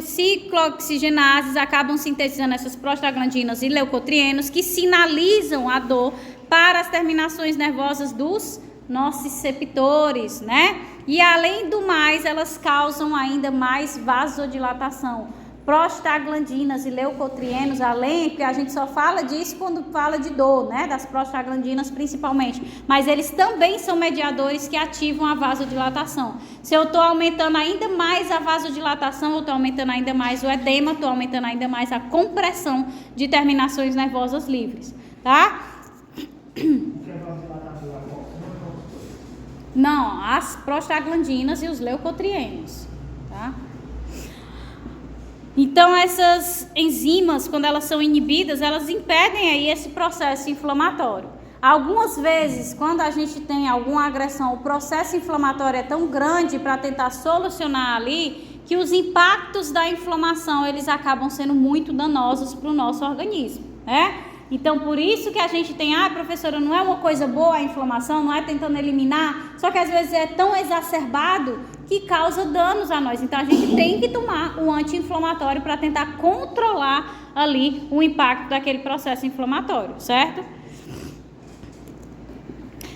ciclooxigenases acabam sintetizando essas prostaglandinas e leucotrienos que sinalizam a dor para as terminações nervosas dos nociceptores, né? E além do mais, elas causam ainda mais vasodilatação. Prostaglandinas e leucotrienos, além que a gente só fala disso quando fala de dor, né? Das prostaglandinas principalmente. Mas eles também são mediadores que ativam a vasodilatação. Se eu estou aumentando ainda mais a vasodilatação, eu estou aumentando ainda mais o edema, estou aumentando ainda mais a compressão de terminações nervosas livres, tá? Não, as prostaglandinas e os leucotrienos, tá? Então, essas enzimas, quando elas são inibidas, elas impedem aí esse processo inflamatório. Algumas vezes, quando a gente tem alguma agressão, o processo inflamatório é tão grande para tentar solucionar ali, que os impactos da inflamação, eles acabam sendo muito danosos para o nosso organismo, né? Então, por isso que a gente tem, professora, não é uma coisa boa a inflamação, não é tentando eliminar, só que às vezes é tão exacerbado que causa danos a nós. Então, a gente tem que tomar o anti-inflamatório para tentar controlar ali o impacto daquele processo inflamatório, certo?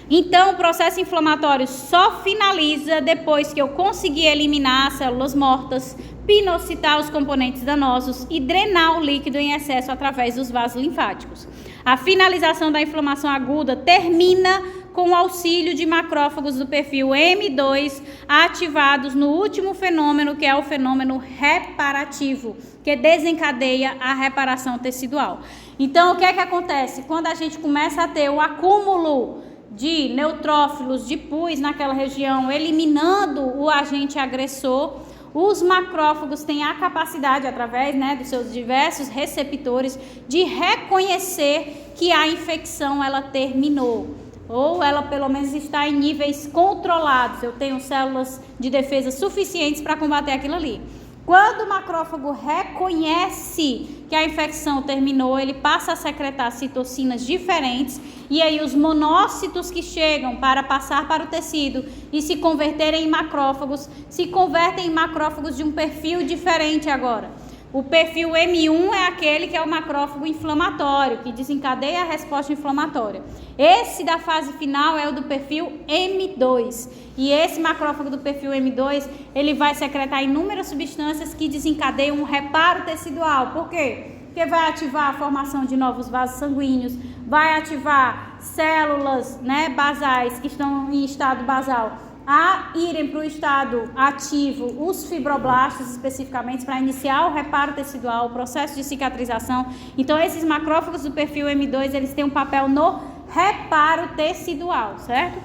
Então, o processo inflamatório só finaliza depois que eu conseguir eliminar as células mortas, pinocitar os componentes danosos e drenar o líquido em excesso através dos vasos linfáticos. A finalização da inflamação aguda termina com o auxílio de macrófagos do perfil M2 ativados no último fenômeno, que é o fenômeno reparativo, que desencadeia a reparação tecidual. Então, o que é que acontece? Quando a gente começa a ter o acúmulo de neutrófilos, de pus naquela região, eliminando o agente agressor, os macrófagos têm a capacidade, através, né, dos seus diversos receptores, de reconhecer que a infecção ela terminou, ou ela pelo menos está em níveis controlados. Eu tenho células de defesa suficientes para combater aquilo ali. Quando o macrófago reconhece que a infecção terminou, ele passa a secretar citocinas diferentes, e aí os monócitos que chegam para passar para o tecido e se converterem em macrófagos, se convertem em macrófagos de um perfil diferente agora. O perfil M1 é aquele que é o macrófago inflamatório, que desencadeia a resposta inflamatória. Esse da fase final é o do perfil M2. E esse macrófago do perfil M2, ele vai secretar inúmeras substâncias que desencadeiam um reparo tecidual. Por quê? Porque vai ativar a formação de novos vasos sanguíneos, vai ativar células, né, basais que estão em estado basal a irem para o estado ativo, os fibroblastos especificamente, para iniciar o reparo tecidual, o processo de cicatrização. Então, esses macrófagos do perfil M2, eles têm um papel no reparo tecidual, certo?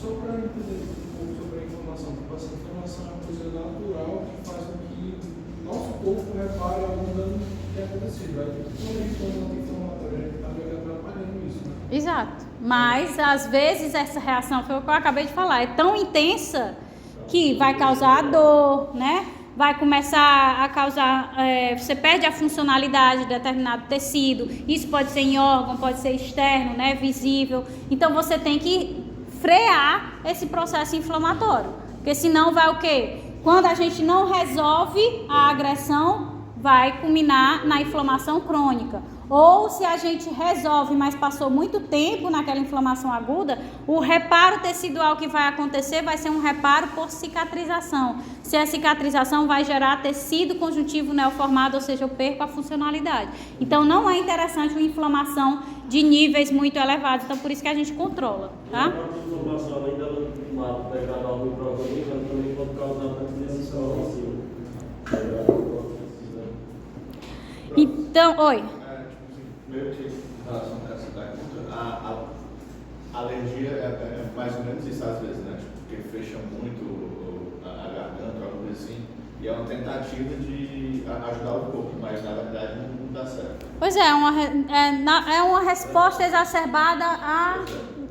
Só para entender um pouco sobre a inflamação, porque essa inflamação é uma coisa natural que faz com que o nosso corpo repare algum dano que é acontecido. Aí, quando a gente toma uma inflamatória, a gente está meio atrapalhando isso, né? Exato. Mas, às vezes, essa reação, foi o que eu acabei de falar, é tão intensa que vai causar dor, né? Vai começar a causar, você perde a funcionalidade de determinado tecido. Isso pode ser em órgão, pode ser externo, né? Visível. Então, você tem que frear esse processo inflamatório. Porque senão vai o quê? Quando a gente não resolve a agressão, vai culminar na inflamação crônica. Ou se a gente resolve, mas passou muito tempo naquela inflamação aguda, o reparo tecidual que vai acontecer vai ser um reparo por cicatrização. Se a cicatrização vai gerar tecido conjuntivo neoformado, ou seja, eu perco a funcionalidade. Então, não é interessante uma inflamação de níveis muito elevados. Então, por isso que a gente controla, tá? A inflamação, além dela degradar o microorganismo, ela também pode causar transição. Então, oi. Meio que em relação a essa pergunta, a alergia é mais ou menos isso às vezes, né? Porque fecha muito a garganta, algo assim, e é uma tentativa de ajudar o corpo, mas na verdade não dá certo. Pois é, é uma resposta exacerbada a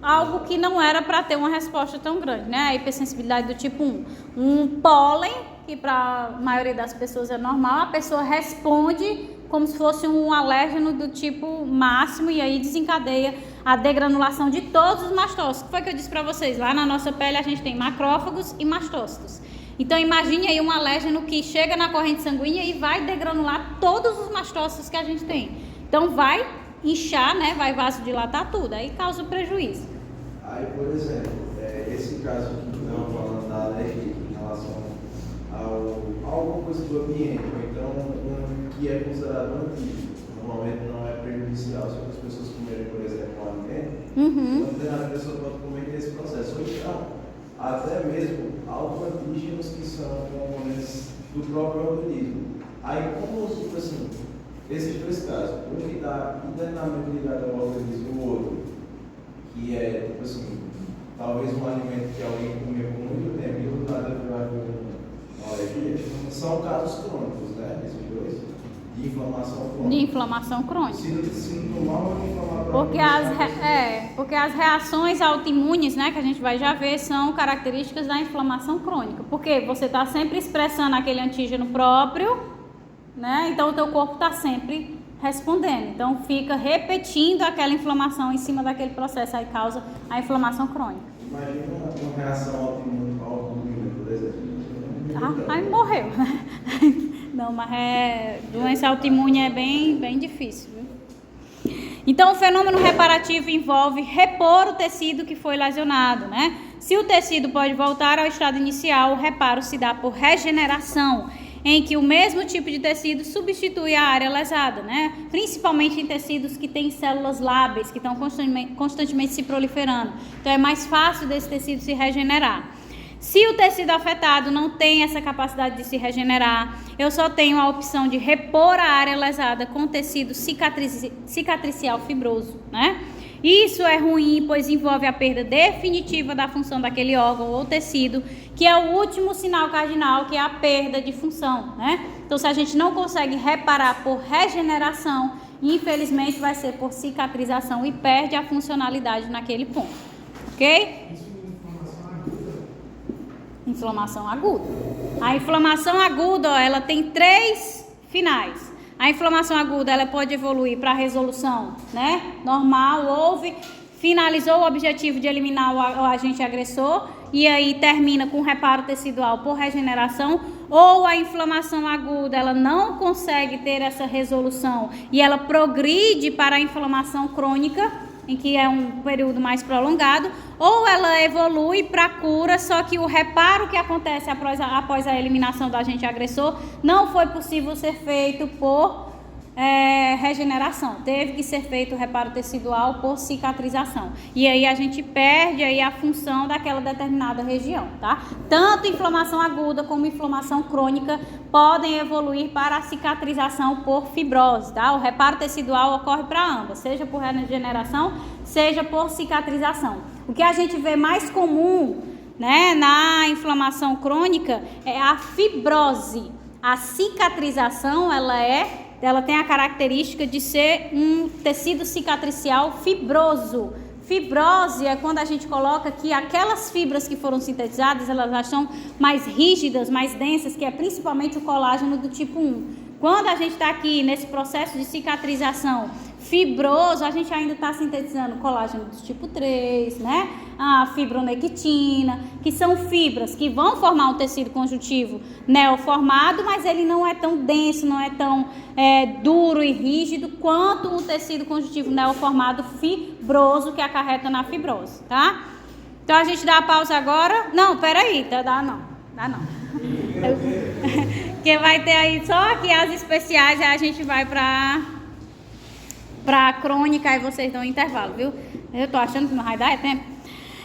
algo que não era para ter uma resposta tão grande, né? A hipersensibilidade do tipo 1. Um pólen, que para a maioria das pessoas é normal, a pessoa responde como se fosse um alérgeno do tipo máximo, e aí desencadeia a degranulação de todos os mastócitos. O que foi que eu disse para vocês? Lá na nossa pele a gente tem macrófagos e mastócitos. Então imagine aí um alérgeno que chega na corrente sanguínea e vai degranular todos os mastócitos que a gente tem. Então vai inchar, né? Vai vasodilatar tudo, aí causa prejuízo. Aí, por exemplo, esse caso aqui que estamos falando da alergia em relação a alguma coisa do ambiente, ou então que é considerado antígeno, normalmente não é prejudicial. Se outras pessoas comerem, por exemplo, um alimento, a pessoa pode cometer esse processo. Ou então, até mesmo autoantígenos que são componentes do próprio organismo. Aí, como, tipo assim, esses dois casos, um que está internamente ligado ao organismo e o outro, que é, tipo assim, talvez um alimento que alguém comeu por muito tempo e do nada vai vir uma alergia, são casos crônicos, né? Esses dois. De inflamação crônica. De inflamação crônica. Se tomar uma inflamatória. Porque as reações autoimunes, né, que a gente vai já ver, são características da inflamação crônica. Porque você está sempre expressando aquele antígeno próprio, né? Então o teu corpo está sempre respondendo. Então fica repetindo aquela inflamação em cima daquele processo, aí causa a inflamação crônica. Imagina uma reação autoimune ao albumina, por exemplo. Aí morreu. Não, mas doença autoimune é bem difícil, viu? Então, o fenômeno reparativo envolve repor o tecido que foi lesionado, né? Se o tecido pode voltar ao estado inicial, o reparo se dá por regeneração. em que o mesmo tipo de tecido substitui a área lesada, né? Principalmente em tecidos que têm células lábeis, que estão constantemente se proliferando. Então, é mais fácil desse tecido se regenerar. Se o tecido afetado não tem essa capacidade de se regenerar, eu só tenho a opção de repor a área lesada com tecido cicatricial fibroso, né? Isso é ruim, pois envolve a perda definitiva da função daquele órgão ou tecido, que é o último sinal cardinal, que é a perda de função, né? Então, se a gente não consegue reparar por regeneração, infelizmente vai ser por cicatrização e perde a funcionalidade naquele ponto, ok? Inflamação aguda. A inflamação aguda, ó, ela tem 3 finais. A inflamação aguda, ela pode evoluir para a resolução, né, normal, finalizou o objetivo de eliminar o agente agressor e aí termina com reparo tecidual por regeneração, ou a inflamação aguda, ela não consegue ter essa resolução e ela progride para a inflamação crônica, em que é um período mais prolongado, ou ela evolui para a cura, só que o reparo que acontece após a eliminação do agente agressor não foi possível ser feito por regeneração. Teve que ser feito o reparo tecidual por cicatrização. E aí a gente perde aí a função daquela determinada região, tá? Tanto inflamação aguda como inflamação crônica podem evoluir para a cicatrização por fibrose, tá? O reparo tecidual ocorre para ambas, seja por regeneração, seja por cicatrização. O que a gente vê mais comum, né, na inflamação crônica é a fibrose. A cicatrização, ela tem a característica de ser um tecido cicatricial fibroso. Fibrose é quando a gente coloca que aquelas fibras que foram sintetizadas, elas já são mais rígidas, mais densas, que é principalmente o colágeno do tipo 1. Quando a gente está aqui nesse processo de cicatrização fibroso, a gente ainda está sintetizando colágeno do tipo 3, né? A fibronectina, que são fibras que vão formar um tecido conjuntivo neoformado, mas ele não é tão denso, não é tão duro e rígido quanto o tecido conjuntivo neoformado fibroso, que acarreta na fibrose, tá? Então a gente dá a pausa agora. Não, peraí, dá não. Que vai ter aí só aqui as especiais, aí a gente vai pra crônica e vocês dão um intervalo, viu? Eu tô achando que não vai dar tempo.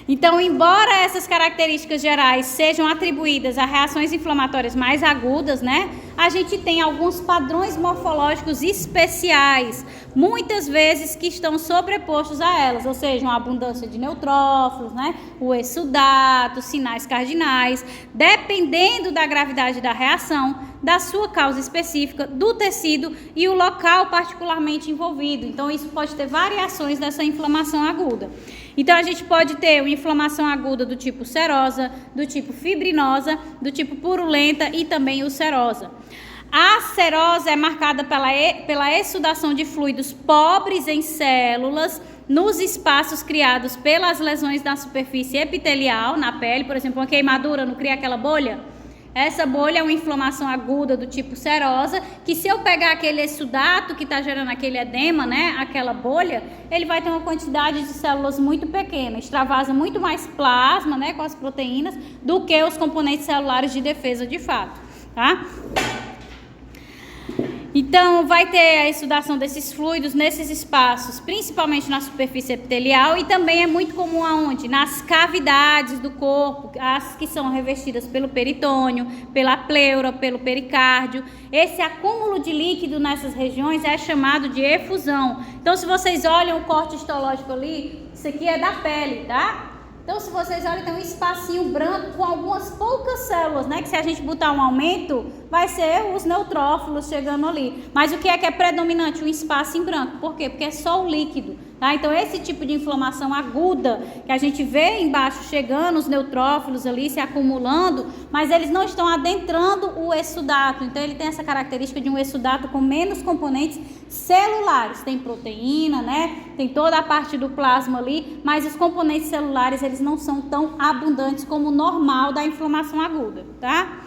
Então, embora essas características gerais sejam atribuídas a reações inflamatórias mais agudas, né? A gente tem alguns padrões morfológicos especiais, muitas vezes que estão sobrepostos a elas, ou seja, uma abundância de neutrófilos, né? O exudato, sinais cardinais, dependendo da gravidade da reação, da sua causa específica, do tecido e o local particularmente envolvido. Então, isso pode ter variações dessa inflamação aguda. Então, a gente pode ter uma inflamação aguda do tipo serosa, do tipo fibrinosa, do tipo purulenta e também ulcerosa. A serosa é marcada pela exsudação de fluidos pobres em células nos espaços criados pelas lesões da superfície epitelial, na pele. Por exemplo, uma queimadura não cria aquela bolha? Essa bolha é uma inflamação aguda do tipo serosa, que se eu pegar aquele exudato que está gerando aquele edema, né, aquela bolha, ele vai ter uma quantidade de células muito pequena, extravasa muito mais plasma, né, com as proteínas, do que os componentes celulares de defesa de fato, tá? Então, vai ter a exudação desses fluidos nesses espaços, principalmente na superfície epitelial, e também é muito comum aonde? Nas cavidades do corpo, as que são revestidas pelo peritônio, pela pleura, pelo pericárdio. Esse acúmulo de líquido nessas regiões é chamado de efusão. Então, se vocês olham o corte histológico ali, isso aqui é da pele, tá? Então, se vocês olham, tem um espacinho branco com algumas poucas células, né? Que se a gente botar um aumento, vai ser os neutrófilos chegando ali. Mas o que é predominante? Um espaço em branco. Por quê? Porque é só o líquido, tá? Então, esse tipo de inflamação aguda, que a gente vê embaixo chegando, os neutrófilos ali se acumulando, mas eles não estão adentrando o exudato. Então, ele tem essa característica de um exudato com menos componentes celulares. Tem proteína, né? Tem toda a parte do plasma ali, mas os componentes celulares, eles não são tão abundantes como o normal da inflamação aguda, tá?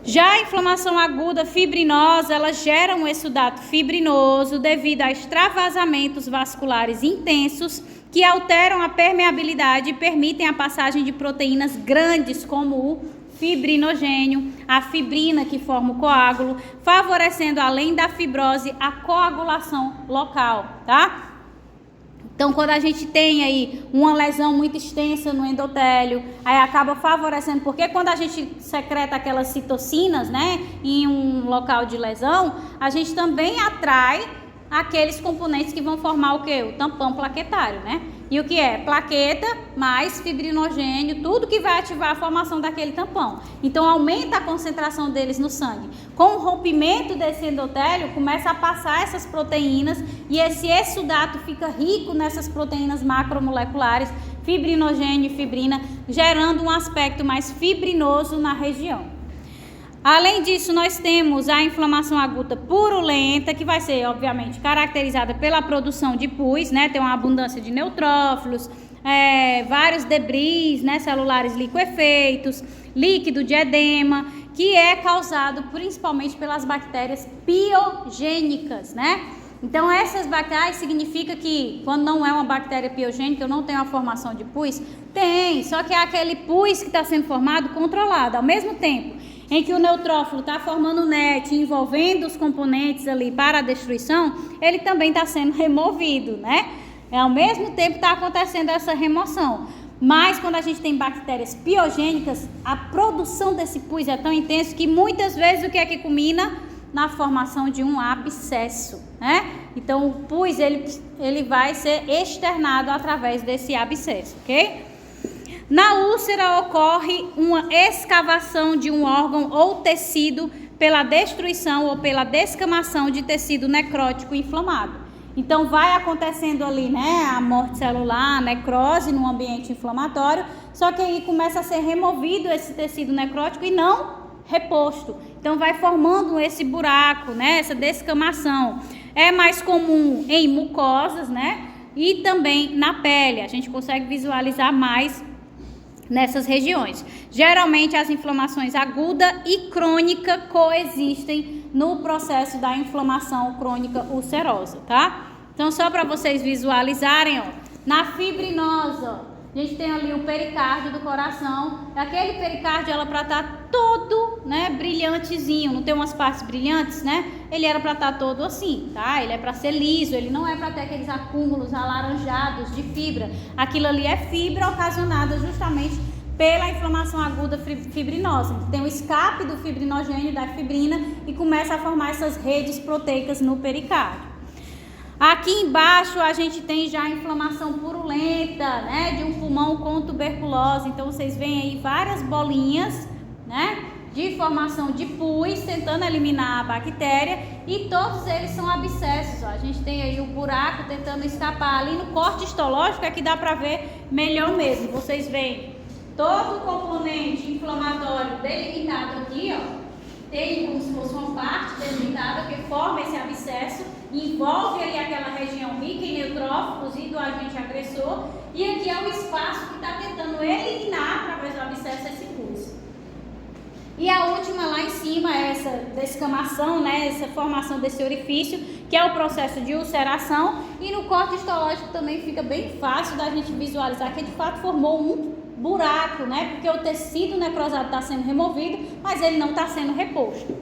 Já a inflamação aguda fibrinosa, ela gera um exudato fibrinoso devido a extravasamentos vasculares intensos que alteram a permeabilidade e permitem a passagem de proteínas grandes como o fibrinogênio, a fibrina que forma o coágulo, favorecendo, além da fibrose, a coagulação local, tá? Então, quando a gente tem aí uma lesão muito extensa no endotélio, aí acaba favorecendo, porque quando a gente secreta aquelas citocinas, né, em um local de lesão, a gente também atrai aqueles componentes que vão formar o quê? O tampão plaquetário, né? E o que é? Plaqueta mais fibrinogênio, tudo que vai ativar a formação daquele tampão. Então, aumenta a concentração deles no sangue. Com o rompimento desse endotélio, começa a passar essas proteínas e esse exudato fica rico nessas proteínas macromoleculares, fibrinogênio e fibrina, gerando um aspecto mais fibrinoso na região. Além disso, nós temos a inflamação aguda purulenta, que vai ser, obviamente, caracterizada pela produção de pus, né? Tem uma abundância de neutrófilos, vários debris, né, celulares liquefeitos, líquido de edema, que é causado principalmente pelas bactérias piogênicas, né? Então, essas bactérias significa que, quando não é uma bactéria piogênica, eu não tenho a formação de pus? Tem, só que é aquele pus que está sendo formado controlado. Ao mesmo tempo em que o neutrófilo está formando net, envolvendo os componentes ali para a destruição, ele também está sendo removido, né? Ao mesmo tempo está acontecendo essa remoção. Mas quando a gente tem bactérias piogênicas, a produção desse pus é tão intenso que muitas vezes o que é que culmina? Na formação de um abscesso, né? Então o pus ele vai ser externado através desse abscesso, ok? Na úlcera ocorre uma escavação de um órgão ou tecido pela destruição ou pela descamação de tecido necrótico inflamado. Então vai acontecendo ali, né, a morte celular, a necrose no ambiente inflamatório, só que aí começa a ser removido esse tecido necrótico e não reposto. Então vai formando esse buraco, né, essa descamação. É mais comum em mucosas, né, e também na pele. A gente consegue visualizar mais nessas regiões. Geralmente as inflamações aguda e crônica coexistem no processo da inflamação crônica ulcerosa, tá? Então só para vocês visualizarem, ó, na fibrinosa, a gente tem ali o pericárdio do coração. Aquele pericárdio era para estar todo, né, brilhantezinho, não tem umas partes brilhantes, né? Ele era para estar todo assim, tá? Ele é para ser liso, ele não é para ter aqueles acúmulos alaranjados de fibra. Aquilo ali é fibra ocasionada justamente pela inflamação aguda fibrinosa. Tem o escape do fibrinogênio, da fibrina, e começa a formar essas redes proteicas no pericárdio. Aqui embaixo a gente tem já a inflamação purulenta, né, de um pulmão com tuberculose. Então vocês veem aí várias bolinhas, né, de formação de pus, tentando eliminar a bactéria, e todos eles são abscessos, ó. A gente tem aí o buraco tentando escapar. Ali no corte histológico é que dá para ver melhor mesmo. Vocês veem todo o componente inflamatório delimitado aqui, ó, tem como se fosse uma parte delimitada que forma esse abscesso, envolve ali aquela região rica em neutrófilos e do agente agressor, e aqui é o espaço que está tentando eliminar através do abscesso esse pus. E a última lá em cima é essa descamação, né, essa formação desse orifício, que é o processo de ulceração, e no corte histológico também fica bem fácil da gente visualizar que de fato formou um buraco, né, porque o tecido necrosado está sendo removido, mas ele não está sendo reposto.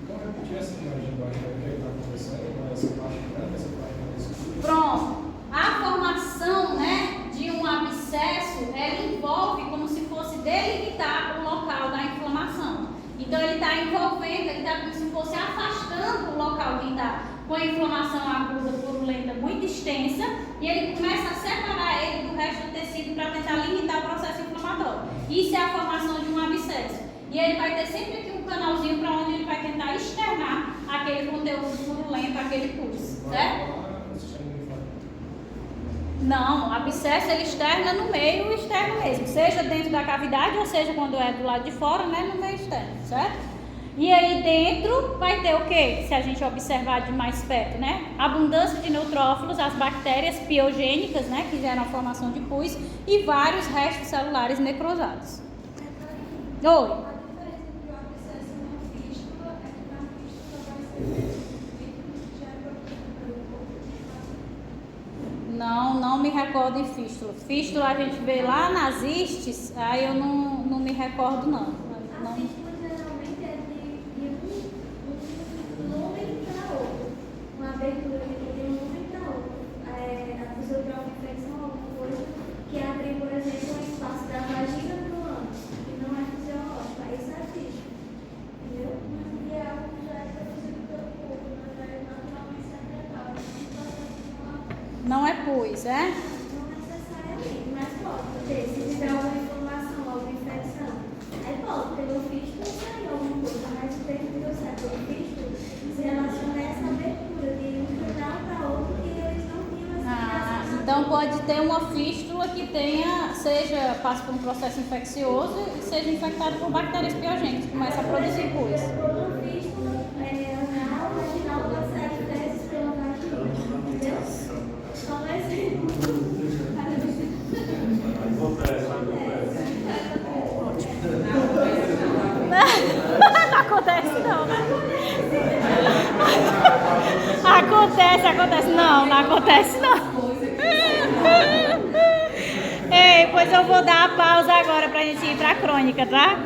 Então, repetir essa imagem embaixo, o que está acontecendo, essa parte branca, essa parte mais escura. Pronto. A formação, né, de um abscesso, ela envolve como se fosse delimitar o local da inflamação. Então, ele está envolvendo, ele está como se fosse afastando o local que está com a inflamação aguda purulenta muito extensa, e ele começa a separar ele do resto do tecido para tentar limitar o processo inflamatório. Isso é a formação de um abscesso. E ele vai ter sempre aqui um canalzinho para onde ele vai tentar externar aquele conteúdo purulento, aquele pus, certo? Não, o abscesso ele externa no meio externo mesmo, seja dentro da cavidade ou seja quando é do lado de fora, né, no meio externo, certo? E aí dentro vai ter o quê? Se a gente observar de mais perto, né? Abundância de neutrófilos, as bactérias piogênicas, né, que geram a formação de pus, e vários restos celulares necrosados. Oi. Não me recordo em fístula. Fístula a gente vê lá nas istes, aí eu não me recordo não. A fístula geralmente Não é pus, é? Não necessariamente, mas pode ter. Se tiver alguma inflamação, alguma infecção, aí pode, pelo fístula sair alguma coisa, mas o tempo que eu saio pelo fístula se relaciona a essa abertura de um canal para outro que eles não tinham essa ligação. Então pode ter uma fístula que passe por um processo infeccioso e seja infectado por bactérias piogênicas, começa a produzir pus. Uma fístula anal, vaginal, pode sair fezes pela vagina. Entendeu? Só um exemplo. Não acontece não, né? Acontece. Não acontece não. Ei, pois eu vou dar a pausa agora pra gente ir pra crônica, tá?